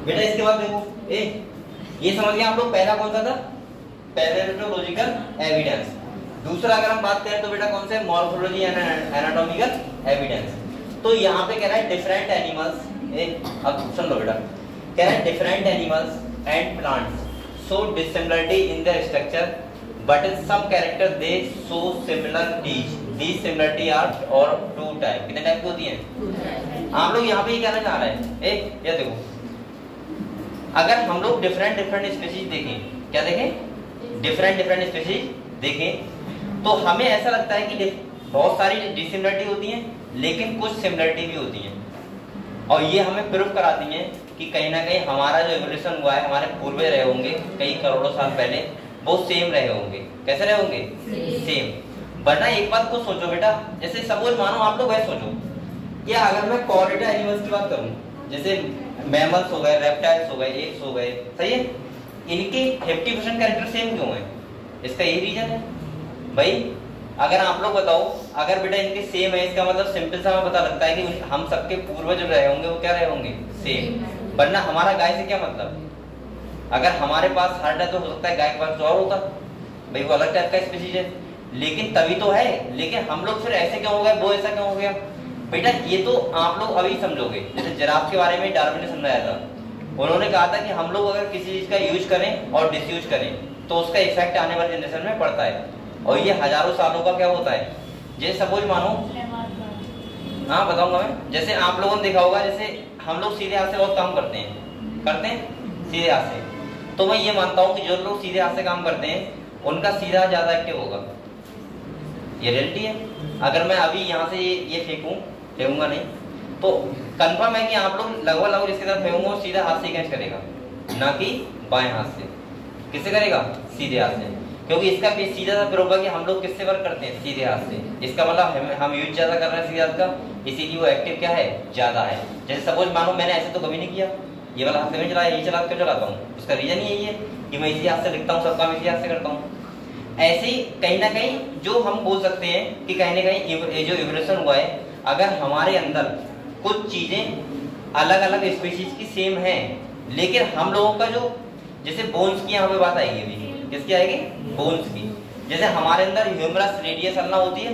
बेटा इसके बाद देखो, ये समझ गए आप लोग? पहला कौन सा था? Palaeontological evidence. दूसरा अगर हम बात करें तो बेटा कौन सा है? Morphology and anatomical evidence. तो यहाँ पे कह रहा है डिफरेंट एनिमल्स, अब सुन लो बेटा, कह रहा है different animals and plants show dissimilarity in their structure but in some character they show similarities. These similarity are और टू टाइप। कितने टाइप की होती हैं? आप लोग यहाँ पे ये कहना चाह रहे हैं, ये देखो, अगर हम लोग डिफरेंट स्पीशीज देखें, क्या देखें? डिफरेंट स्पीशीज देखें तो हमें ऐसा लगता है कि बहुत सारी डिसिमिलरिटी होती हैं लेकिन कुछ सिमिलरिटी भी होती हैं, और ये हमें प्रूव कराती हैं कि कहीं ना कहीं हमारा जो एवोल्यूशन हुआ है, हमारे पूर्वज रहे होंगे कई करोड़ों साल पहले, वो सेम रहे होंगे। कैसे रहे होंगे? सेम। वरना एक बात को सोचो बेटा, जैसे सपोज मानो आप लोग वैसे सोचो, या अगर मैं कॉर्डेटा एनिमल्स की बात करूं, जैसे मैमल्स हो गए, रेप्टाइल्स हो गए, एप्स हो गए, सही है? इनके 50% कैरेक्टर सेम क्यों है? इसका यही रीजन है भाई। अगर आप लोग बताओ, अगर बेटा इनके सेम है, इसका मतलब सिंपल सा हमें पता लगता है कि हम सबके पूर्वज जो रहे होंगे वो क्या रहे होंगे? सेम। वरना हमारा गाय से क्या मतलब? अगर हमारे पास हर्ड है तो हो सकता है गाय के पास और होता भाई, वो अलग टाइप का स्पीशीज है, लेकिन तभी तो है। लेकिन हम लोग फिर ऐसे क्यों हो गए, वो ऐसा क्यों हो गया? बेटा ये तो आप लोग अभी समझोगे। जैसे जिराफ के बारे में डार्विन ने समझाया था, उन्होंने कहा था कि हम लोग अगर किसी चीज का यूज करें और डिसयूज करें तो उसका इफेक्ट आने वाले जनरेशन में पड़ता है, और ये हजारों सालों का क्या होता है। जैसे सपोज मानो, हाँ बताऊंगा मैं, जैसे आप लोगों ने देखा होगा, जैसे हम लोग सीधे हाथ से बहुत काम करते हैं सीधे हाथ से, तो मैं ये मानता हूँ कि जो लोग सीधे हाथ से काम करते हैं उनका सीधा ज्यादा एक्टिव होगा, ये रियलिटी है। अगर मैं अभी यहाँ से ये फेंकूंगा नहीं, तो कंफर्म है कि आप लोग लगभग इसके तरफ फेंकूंगा सीधा हाथ से कैच करेगा, ना कि बाएं हाथ से। किससे करेगा? सीधे हाथ से, क्योंकि इसका सीधा सा फिर होगा कि हम लोग किससे वर्क करते हैं? सीधे हाथ से। इसका मतलब हम यूज ज्यादा कर रहे हैं सीधे हाथ का, इसीलिए वो एक्टिव क्या है? ज्यादा है। जैसे सपोज मानो मैंने ऐसे तो कभी नहीं किया, ये वाला हाथ से मैं चलाया, यही चला क्यों चलाता हूँ? उसका रीजन यही है कि मैं इसी हाथ से लिखता हूँ, सब काम इसी हाथ से करता हूँ। ऐसे ही कहीं ना कहीं जो हम बोल सकते हैं कि कहीं ना कहीं जो इवोल्यूशन हुआ है, अगर हमारे अंदर कुछ चीजें अलग अलग स्पीशीज की सेम है, लेकिन हम लोगों का जो, जैसे बोन्स की यहाँ पे बात आएगी अभी, किसकी आएगी? बोन्स की। जैसे हमारे अंदर ह्यूमरस रेडियस अल्ना होती है,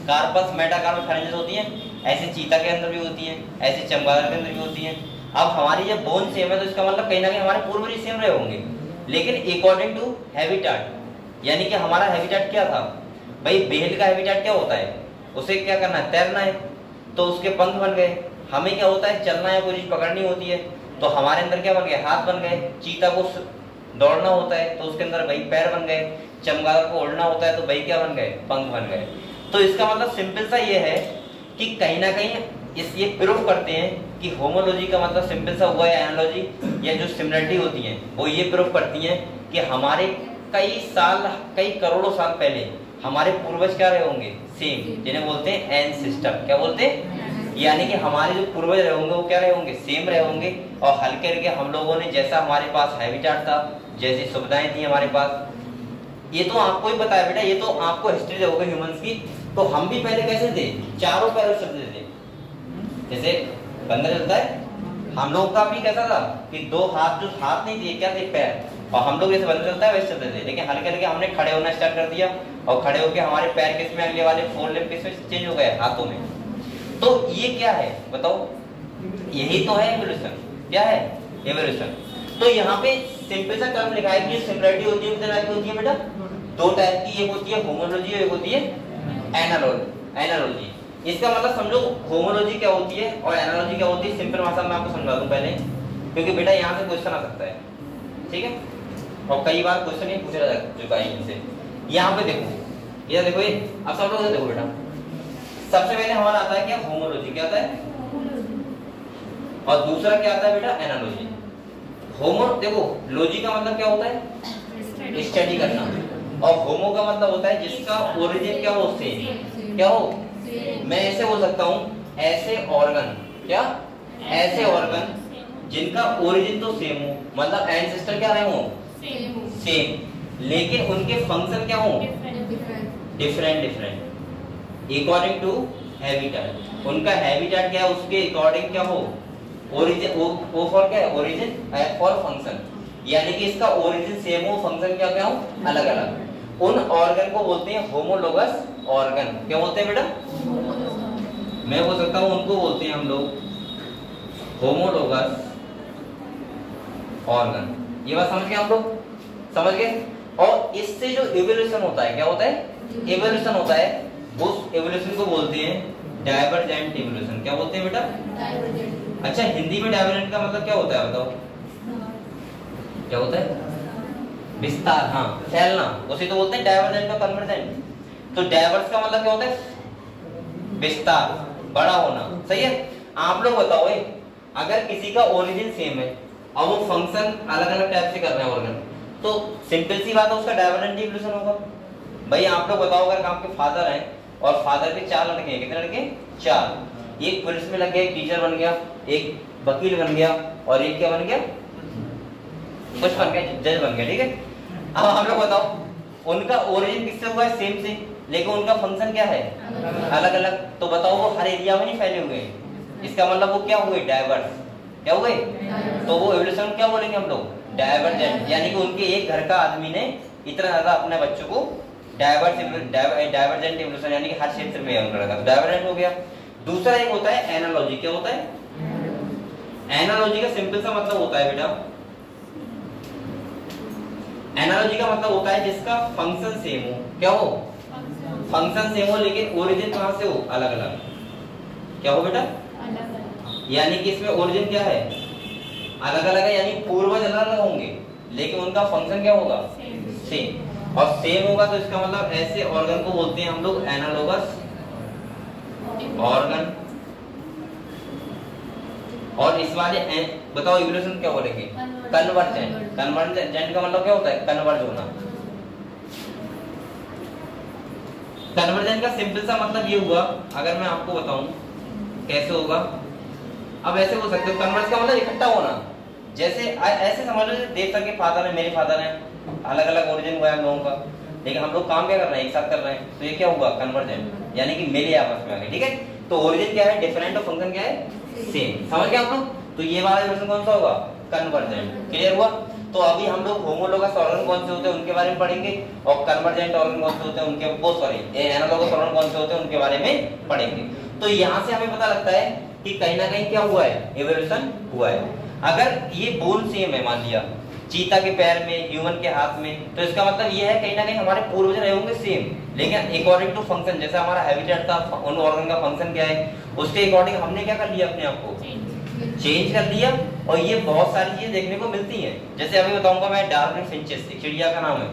कार्पस मेटाकार्पस फेरेंजिस होती है, ऐसे चीता के अंदर भी होती है, ऐसे चमगादड़ के अंदर भी होती है। अब हमारी जब बोन सेम है तो इसका मतलब कहीं ना कहीं हमारे पूर्वज सेम रहे होंगे, लेकिन अकॉर्डिंग टू हैबिटेट, यानी कि हमारा हैबिटेट क्या था भाई? बेल का हैबिटेट क्या होता है? उसे क्या करना है? तैरना है, तो उसके पंख बन गए। हमें क्या होता है? चलना है, कोई चीज पकड़नी होती है, तो हमारे अंदर क्या बन गए? हाथ बन गए। चीता को दौड़ना होता है तो उसके अंदर भाई पैर बन गए। चमगादड़ को उड़ना होता है तो भाई क्या बन गए? पंख बन गए। तो इसका मतलब सिंपल सा ये है कि कहीं ना कहीं ये प्रूव करते हैं कि होमोलॉजी का मतलब सिंपल सा हुआ है एनालॉजी, या जो सिमिलरिटी होती है वो ये प्रूव करती हैं कि हमारे कई करोड़ों साल पहले हमारे पूर्वज क्या रहे होंगे? सेम, जिन्हें बोलते हैं एंसेस्टर। क्या बोलते हैं? यानी कि हमारे जो पूर्वज रहे होंगे वो क्या रहे होंगे? सेम रहे होंगे। और हल्के हल्के हम लोगों ने, जैसा हमारे पास हैबिटेट था, जैसी सुविधाएं थी हमारे पास, ये तो आपको ही पता है बेटा, ये तो आपको हिस्ट्री दोगे ह्यूमंस की। तो हम भी पहले कैसे थे? चारों पैरों से चलते थे, जैसे बंदा चलता है। हम लोग का भी कैसा था कि दो हाथ, जो हाथ नहीं थे, क्या थे? पैर। और हम लोग जैसे बंदा चलता है वैसे चलते थे, लेकिन हल्के हल्के हमने खड़े होना स्टार्ट कर दिया, और खड़े होकर हमारे पैर किस में, अगले वाले फोर लिम्ब किस में चेंज हो गए? हाथों में। तो ये क्या है बताओ? यही तो है एवोल्यूशन। क्या है? एवोल्यूशन। तो यहाँ पे सिंपल सा टर्म लिखा है कि सिमिलरिटी होती है, कितने टाइप की होती है बेटा? दो टाइप की, एक होती है होमोलॉजी और एक होती है एनालॉजी। इसका मतलब समझो होमोलॉजी क्या होती है और एनालॉजी क्या होती है। सिंपल भाषा में आपको समझा दूं पहले, क्योंकि बेटा यहाँ से क्वेश्चन आ सकता है, ठीक है? और कई बार क्वेश्चन ये पूछा जा चुका है इनसे। यहाँ पे देखो, ये देखो, ये अब सब लोग देखो बेटा, सबसे पहले हमारा आता है क्या? होमोलॉजी। क्या आता है? और दूसरा क्या आता है बेटा? एनालॉजी। होमो देखो, लॉजी का मतलब क्या होता है? स्टडी करना, और होमो का मतलब होता है जिसका ओरिजिन क्या हो? सेम। क्या हो? मैं ऐसे बोल सकता हूँ, ऐसे ऑर्गन, क्या? ऐसे ऑर्गन जिनका ओरिजिन तो सेम हो, मतलब एंसेस्टर क्या रहे हो? सेम, लेकिन उनके फंक्शन क्या हो? Different according to habitat. उनका हैबिटेट क्या है, उसके अकॉर्डिंग क्या हो? ओरिजिन, वो फॉर क्या है? Origin, for function. यानी कि इसका ओरिजिन सेम हो, फंक्शन क्या क्या हो? अलग अलग। उन ऑर्गन को बोलते हैं होमोलोगस ऑर्गन। क्या बोलते हैं बेटा? मैं बोल सकता हूं उनको बोलते हैं हम लोग होमोलोगस ऑर्गन। ये बात समझ गए हम लोग? समझ गए? और इससे जो इवोल्यूशन होता है, क्या होता है? इवोल्यूशन होता है, उस इवोल्यूशन को बोलते हैं डाइवर्जेंट इवोल्यूशन। क्या बोलते हैं बेटा? डाइवर्जेंट। अच्छा, हिंदी में डाइवर्जेंट का मतलब क्या होता है बताओ? क्या होता है? विस्तार, हाँ, फैलना, उसे तो बोलते हैं डाइवर्जेंट का कन्वर्जेंट। तो डाइवर्स का मतलब क्या होता है? विस्तार, बड़ा होना। सही है? आप लोग बताओ, अगर किसी का ओरिजिन सेम है और वो फंक्शन अलग अलग टाइप से कर रहे हैं ऑर्गन, तो सिंपल सी बात है उसका डाइवर्जेंट इवोल्यूशन होगा। भाई आप लोग बताओ, अगर आपके फादर हैं और फादर के 4 लड़के हैं, कितने लड़के? 4। एक पुलिस में लग गया, एक टीचर बन गया, एक वकील बन गया, और एक क्या बन गया? कुछ बन गया, जज बन गया, ठीक है? अब हम लोग बताओ, उनका ओरिजिन किससे हुआ है? सेम से, लेकिन उनका फंक्शन क्या है? अलग अलग। तो बताओ वो हर एरिया में नहीं फैले हुए हैं, इसका मतलब वो क्या हुए? डाइवर्स। क्या हुए? तो वो एवोल्यूशन क्या बोलेंगे हम लोग? डाइवर्जेंट। यानी कि उनके एक घर का आदमी ने इतना ज्यादा अपने बच्चों को डाइवर्जेंट इवोल्यूशन, यानी कि हर क्षेत्र में उनका डाइवर्जेंट हो गया। दूसरा एक होता है एनालॉजी। क्या होता है? एनालॉजी का सिंपल सा मतलब होता है बेटा, एनालॉजी का मतलब होता है जिसका फंक्शन सेम हो। क्या हो? फंक्शन सेम हो लेकिन ओरिजिन कहां से हो? अलग अलग। क्या हो बेटा? अलग अलग। यानी कि इसमें ओरिजिन क्या है? अलग अलग है, यानी पूर्वज अलग अलग होंगे लेकिन उनका फंक्शन क्या होगा? सेम। और सेम होगा तो इसका मतलब ऐसे ऑर्गन को बोलते हैं हम लोग एनालोगस ऑर्गन। और इस वाले बताओ इवोल्यूशन क्या बोलेंगे? कन्वर्जेंट। कन्वर्जेंट का मतलब क्या होता है? कन्वर्ज होना। कन्वर्जेंट का सिंपल सा मतलब ये हुआ, अगर मैं आपको बताऊं कैसे होगा। अब ऐसे हो सकते हो, कन्वर्ज का मतलब इकट्ठा होना। जैसे ऐसे समझ लो देव सर के फादर है, मेरे फादर है, अलग अलग ओरिजिन हुआ है हम लोगों का, लेकिन हम लोग काम क्या कर रहे हैं? एक साथ कर रहे हैं, तो ये क्या हुआ? कन्वर्जेंट, यानी कि मिले आपस में आ गए। ठीक है, तो ओरिजिन क्या है? डिफरेंट और फंक्शन क्या है? सेम। समझ गए आप लोग? तो ये वाला इक्वेशन कौन सा होगा? कन्वर्जेंट। क्लियर हुआ? तो अभी हम लोग होमोलोगस ऑर्गन कौन से होते हैं उनके बारे में पढ़ेंगे, और कन्वर्जेंट ऑर्गन कौन से होते हैं उनके एनालॉगस ऑर्गन कौन से होते हैं उनके बारे में पढ़ेंगे। तो यहाँ से हमें पता लगता है कि कहीं ना कहीं क्या हुआ है? इवोल्यूशन हुआ है। अगर ये बोन सेम है, मान लिया चीता के पैर में, ह्यूमन के हाथ में, तो इसका मतलब ये है कहीं ना कहीं हमारे पूर्वज रहे होंगे सेम, लेकिन अकॉर्डिंग टू फंक्शन, जैसे हमारा हैबिटेट था, उन ऑर्गन का फंक्शन क्या है, उसके अकॉर्डिंग हमने क्या कर लिया? अपने आप को चेंज कर लिया। और ये बहुत सारी चीजें देखने को मिलती हैं। जैसे अभी बताऊंगा मैं, डार्विन फिंचेस एक चिड़िया का नाम है,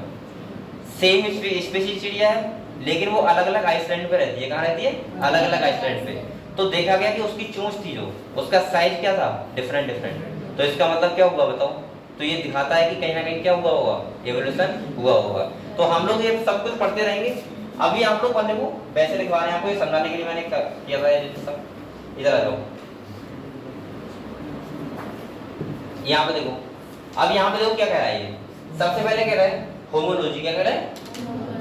सेम स्पीशीज चिड़िया है लेकिन वो अलग अलग आइसलैंड पे रहती है। कहाँ रहती है? अलग अलग आइसलैंड पे। तो देखा गया कि उसकी चोंच थी जो, उसका साइज क्या था? Different different. तो इसका मतलब क्या हुआ बताओ? तो ये दिखाता है कि कहीं ना कहीं क्या हुआ होगा? एवोल्यूशन हुआ होगा। तो हम लोग ये सब कुछ पढ़ते रहेंगे। अभी आप लोग पढ़ने को वैसे लिखवा रहे हैं, आपको ये समझाने के लिए मैंने किया था। इधर आ जाओ, यहाँ पे देखो। अब यहाँ पे देखो क्या कह रहा है ये। सबसे पहले कह रहा है होमोलॉजी। क्या कह रहा है?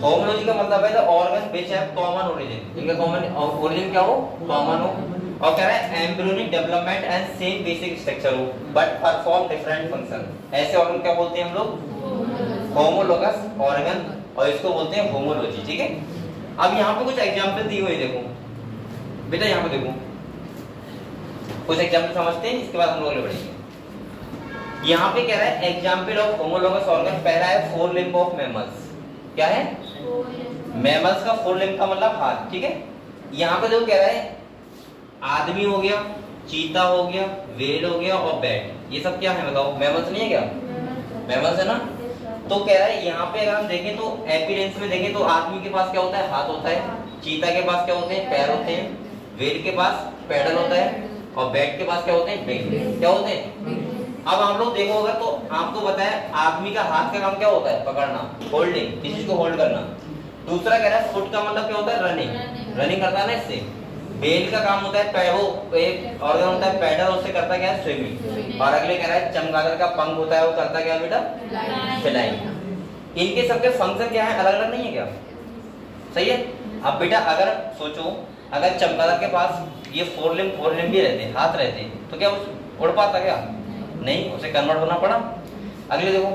होमोलॉजी का मतलब है the organ which have common origin. इनका कॉमन ओरिजिन क्या हो? कॉमन हो। और कह रहा है embryonic development and same basic structure हो बट परफॉर्म डिफरेंट फंक्शन। ऐसे ऑर्गन क्या बोलते हैं हम लोग? होमोलोगस ऑर्गन, और इसको बोलते हैं होमोलॉजी। ठीक है, अब यहाँ पे कुछ एग्जांपल दी हुई देखो बेटा, यहाँ पे देखो कुछ एग्जांपल समझते हैं, इसके बाद हम लोग आगे बढ़ेंगे। यहाँ पे कह रहा है एग्जांपल ऑफ होमोलोगस ऑर्गन। पहला है फोर लिम्ब ऑफ मैमल्स। क्या है? मैमल्स का फोर लिम्ब का मतलब हाथ। ठीक है, यहाँ पे जो कह रहा है आदमी हो गया, चीता हो गया, व्हेल हो गया और बैट। ये सब क्या है बताओ? मैमल्स नहीं है क्या? मैमल्स है ना। तो कह रहा है यहाँ पे अगर हम देखें तो एपिडेंस में देखें तो आदमी के पास क्या होता है? हाथ होता है। चीता के पास क्या होते हैं? पैर होते हैं। व्हेल के पास पैडल होता है और बैट के पास क्या होते हैं? विंग। क्या होते हैं? अब आप लोग देखोगे तो आपको बताया आदमी का हाथ का काम क्या होता है? पकड़ना, होल्डिंग, किसी चीज को होल्ड करना। दूसरा कह रहा है फुट का मतलब क्या होता है? रनिंग, रनिंग करता है ना इससे। बेल का काम होता है पैरो, एक ऑर्गन होता है पैडल, उससे करता क्या है? स्विमिंग। और अगले कह रहा है चमगादड़ का पंख होता है, वो करता क्या बेटा? फ्लाइंग। इनके सबके फंक्शन क्या है? अलग अलग नहीं है क्या? सही है। अब बेटा अगर सोचो, अगर चमगादड़ के पास ये फोर लिम्ब भी रहते, हाथ रहते, तो क्या उड़ पाता क्या? नहीं, उसे कन्वर्ट होना पड़ा। अगले देखो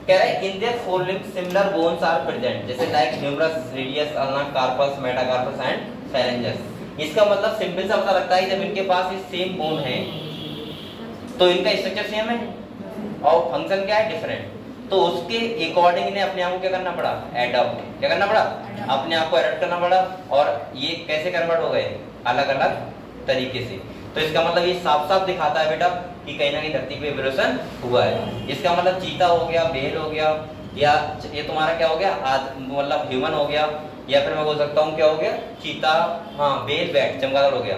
कह रहा है in their forelimb similar bones are present, जैसे like humerus, radius, ulna, carpus, metacarpus and phalanges. इसका मतलब सिंपल सा पता लगता है जब इनके पास ये सेम बोन है तो इनका स्ट्रक्चर सेम है और फंक्शन क्या है? डिफरेंट। तो उसके अकॉर्डिंग इन्हें अपने आप को क्या करना पड़ा? एडॉप्ट। क्या करना पड़ा? अपने आप को एडॉप्ट करना पड़ा। और ये कैसे कन्वर्ट हो गए? अलग अलग तरीके से। तो इसका मतलब ये साफ साफ दिखाता है बेटा कि कहीं ना कहीं धरती पे इवोल्यूशन हुआ है। इसका मतलब चीता हो गया, बेल हो गया, या ये तुम्हारा क्या हो गया? मतलब ह्यूमन हो गया, या फिर मैं बोल सकता हूँ क्या हो गया? चीता, हाँ बेल, बैट, चमगादड़ हो गया।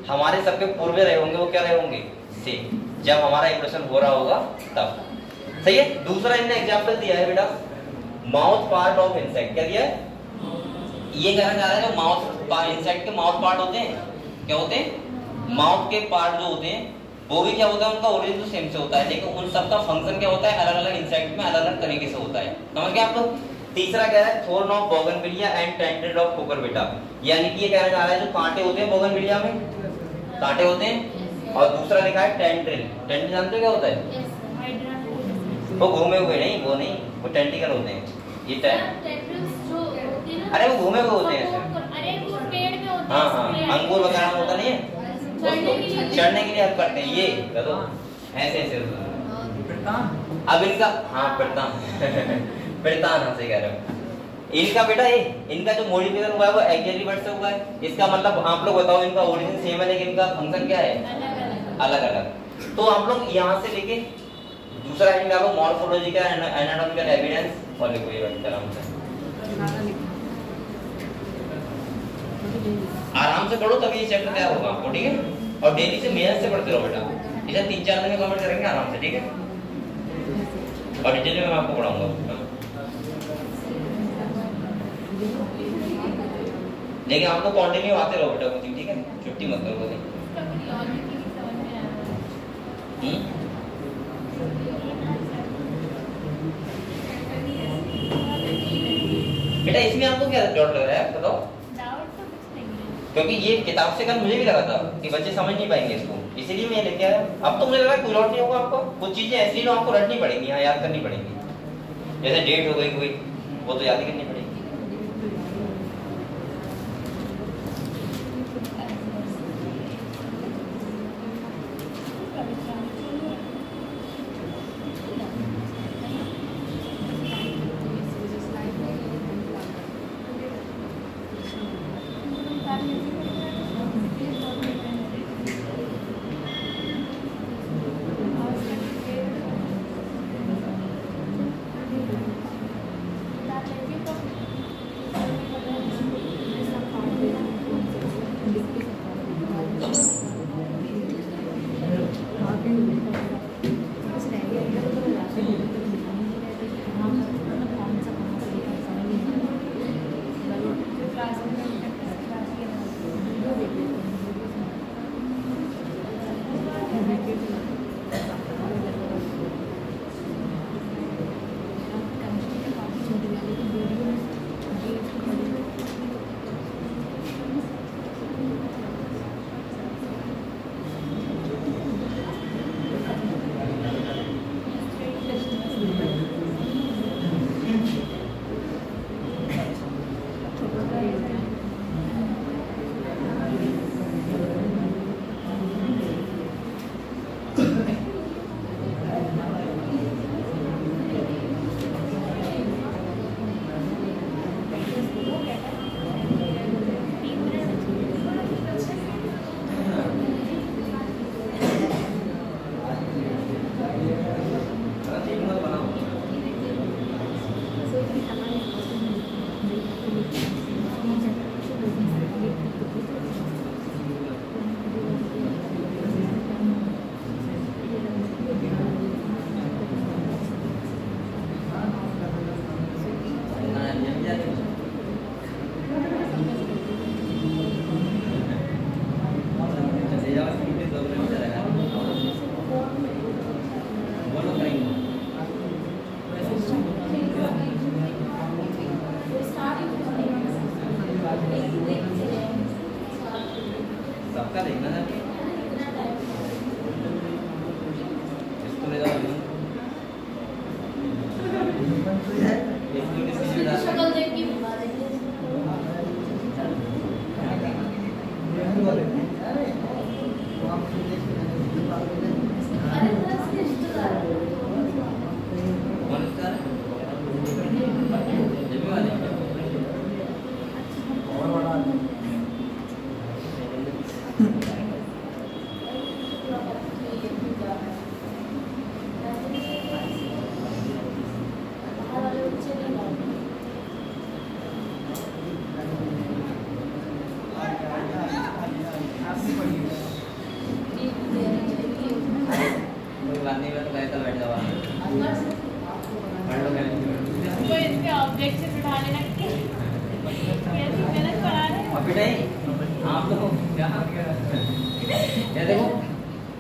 हमारे सबके पूर्व रहे होंगे, वो क्या रहे होंगे? सेम, जब हमारा इवोल्यूशन हो रहा होगा तब। सही है। दूसरा इन्होंने एग्जांपल दिया है बेटा माउथ पार्ट ऑफ इंसेक्ट। क्या दिया है? ये कहना चाह रहा है जो माउथ, इंसेक्ट के माउथ पार्ट होते हैं, क्या होते हैं? माउथ के पार्ट जो होते हैं वो भी क्या होता है? उनका ओरिजिन तो सेम से होता है, लेकिन उन सबका फंक्शन क्या होता है? अलग अलग इंसेक्ट में अलग अलग तरीके से होता है। समझ गए आप लोग? तीसरा कह रहा है thorn of bougainvillea and tendril of Cucurbita. यानी कि ये कहना चाह रहा है जो कांटे होते हैं बोगनविलिया में, कांटे होते हैं। और दूसरा लिखा है टेंड्रिल। टेंड्रिल जानते हो क्या होता है? वो घूमे हुए नहीं, वो नहीं, वो टेंटिकल होते हैं। ये अरे वो घूमे हुए होते हैं। अरे वो पेड़ में होते हैं। हाँ हाँ, अंगूर वगैरह में होता नहीं है, चढ़ने के लिए हेल्प करते हैं ये चलो ऐसे ऐसे अब इनका हाँ प्रतान प्रतान हमसे कह रहे हो इनका बेटा ये इनका जो मॉडिफिकेशन हुआ है वो एक्सिलरी वर्ड से हुआ है इसका मतलब आप लोग बताओ इनका ओरिजिन सेम है लेकिन इनका फंक्शन क्या है अलग अलग तो आप लोग यहाँ से लेके दूसरा हेडिंग डालो मॉर्फोलॉजिकल एनाटॉमिकल एविडेंस और लिखो ये वर्ड आराम से आराम से पढ़ो तभी ये चैप्टर तैयार होगा आपको ठीक है और डेली से मेहनत से पढ़ते रहो बेटा इसे 3-4 दिन में कवर करेंगे आराम से ठीक है और डिटेल में मैं आपको पढ़ाऊंगा लेकिन आप लोग कंटिन्यू आते रहो बेटा कोचिंग ठीक है छुट्टी मत करो कभी बेटा इसमें आपको क्या डाउट लग रहा है बताओ क्योंकि ये किताब से कल मुझे भी लगा था कि बच्चे समझ नहीं पाएंगे इसको इसीलिए मैं लेके आया अब तो मुझे लगा कोई डाउट नहीं होगा आपको कुछ चीजें ऐसी ना आपको रटनी पड़ेंगी यहाँ याद करनी पड़ेंगी जैसे डेट हो गई कोई वो तो याद ही करनी पड़ेगी सबका देखना था इसको ले जाओ शक्ल देख के बता देंगे अरे दस रिश्तेदार कौन रिश्तेदार जमी वाले गांधी में तो कहता बैठ जाओ कोई इसके ऑब्जेक्शन उठा लेना कि कैसे गलत पढ़ा रहे हैं अभी नहीं आप लोग क्या ये देखो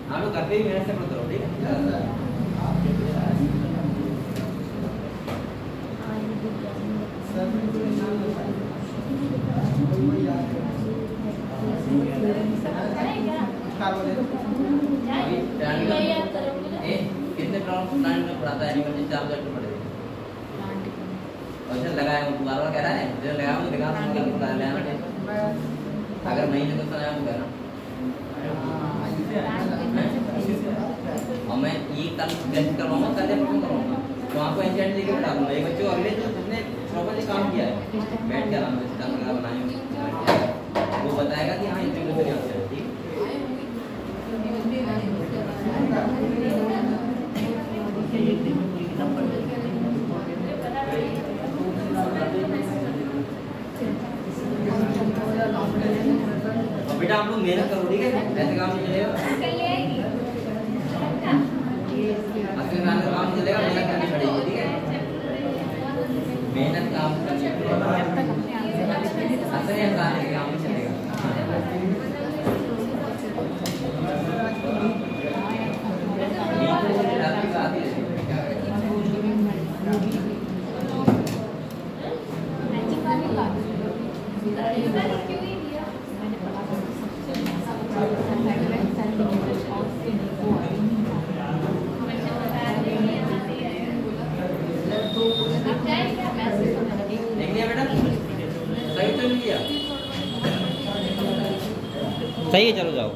आप लोग करते ही मेहनत से पढ़ते रहो ठीक है कितने प्लांट में पढ़ाता है एनिमल जिससे आप डॉक्टर पढ़े और लगाया हूँ बार-बार कह रहा है जो लगाया हूँ दिखा दूंगा अगर नहीं तो लगाया हूँ कहना और मैं ये कल टेस्ट करवाऊंगा, कल या परसों करवाऊंगा, तो आपको एनसीईआरटी लेके बैठा दूंगा। एक बच्चे को अगले जो तुमने प्रॉपर्ली काम किया है, बैठ के आराम से सिस्टम वगैरह बनाए होंगे, वो बताएगा कि हाँ इंटीग्रेशन यहाँ से है, ठीक है। बेटा आप लोग मेहनत करो, ठीक है, ऐसे काम नहीं चलेगा, ऐसे काम नहीं चलेगा, मेहनत करनी पड़ेगी, ठीक है, मेहनत काम करनी पड़ेगी, ऐसे काम नहीं चलेगा। सही है, चलो जाओ।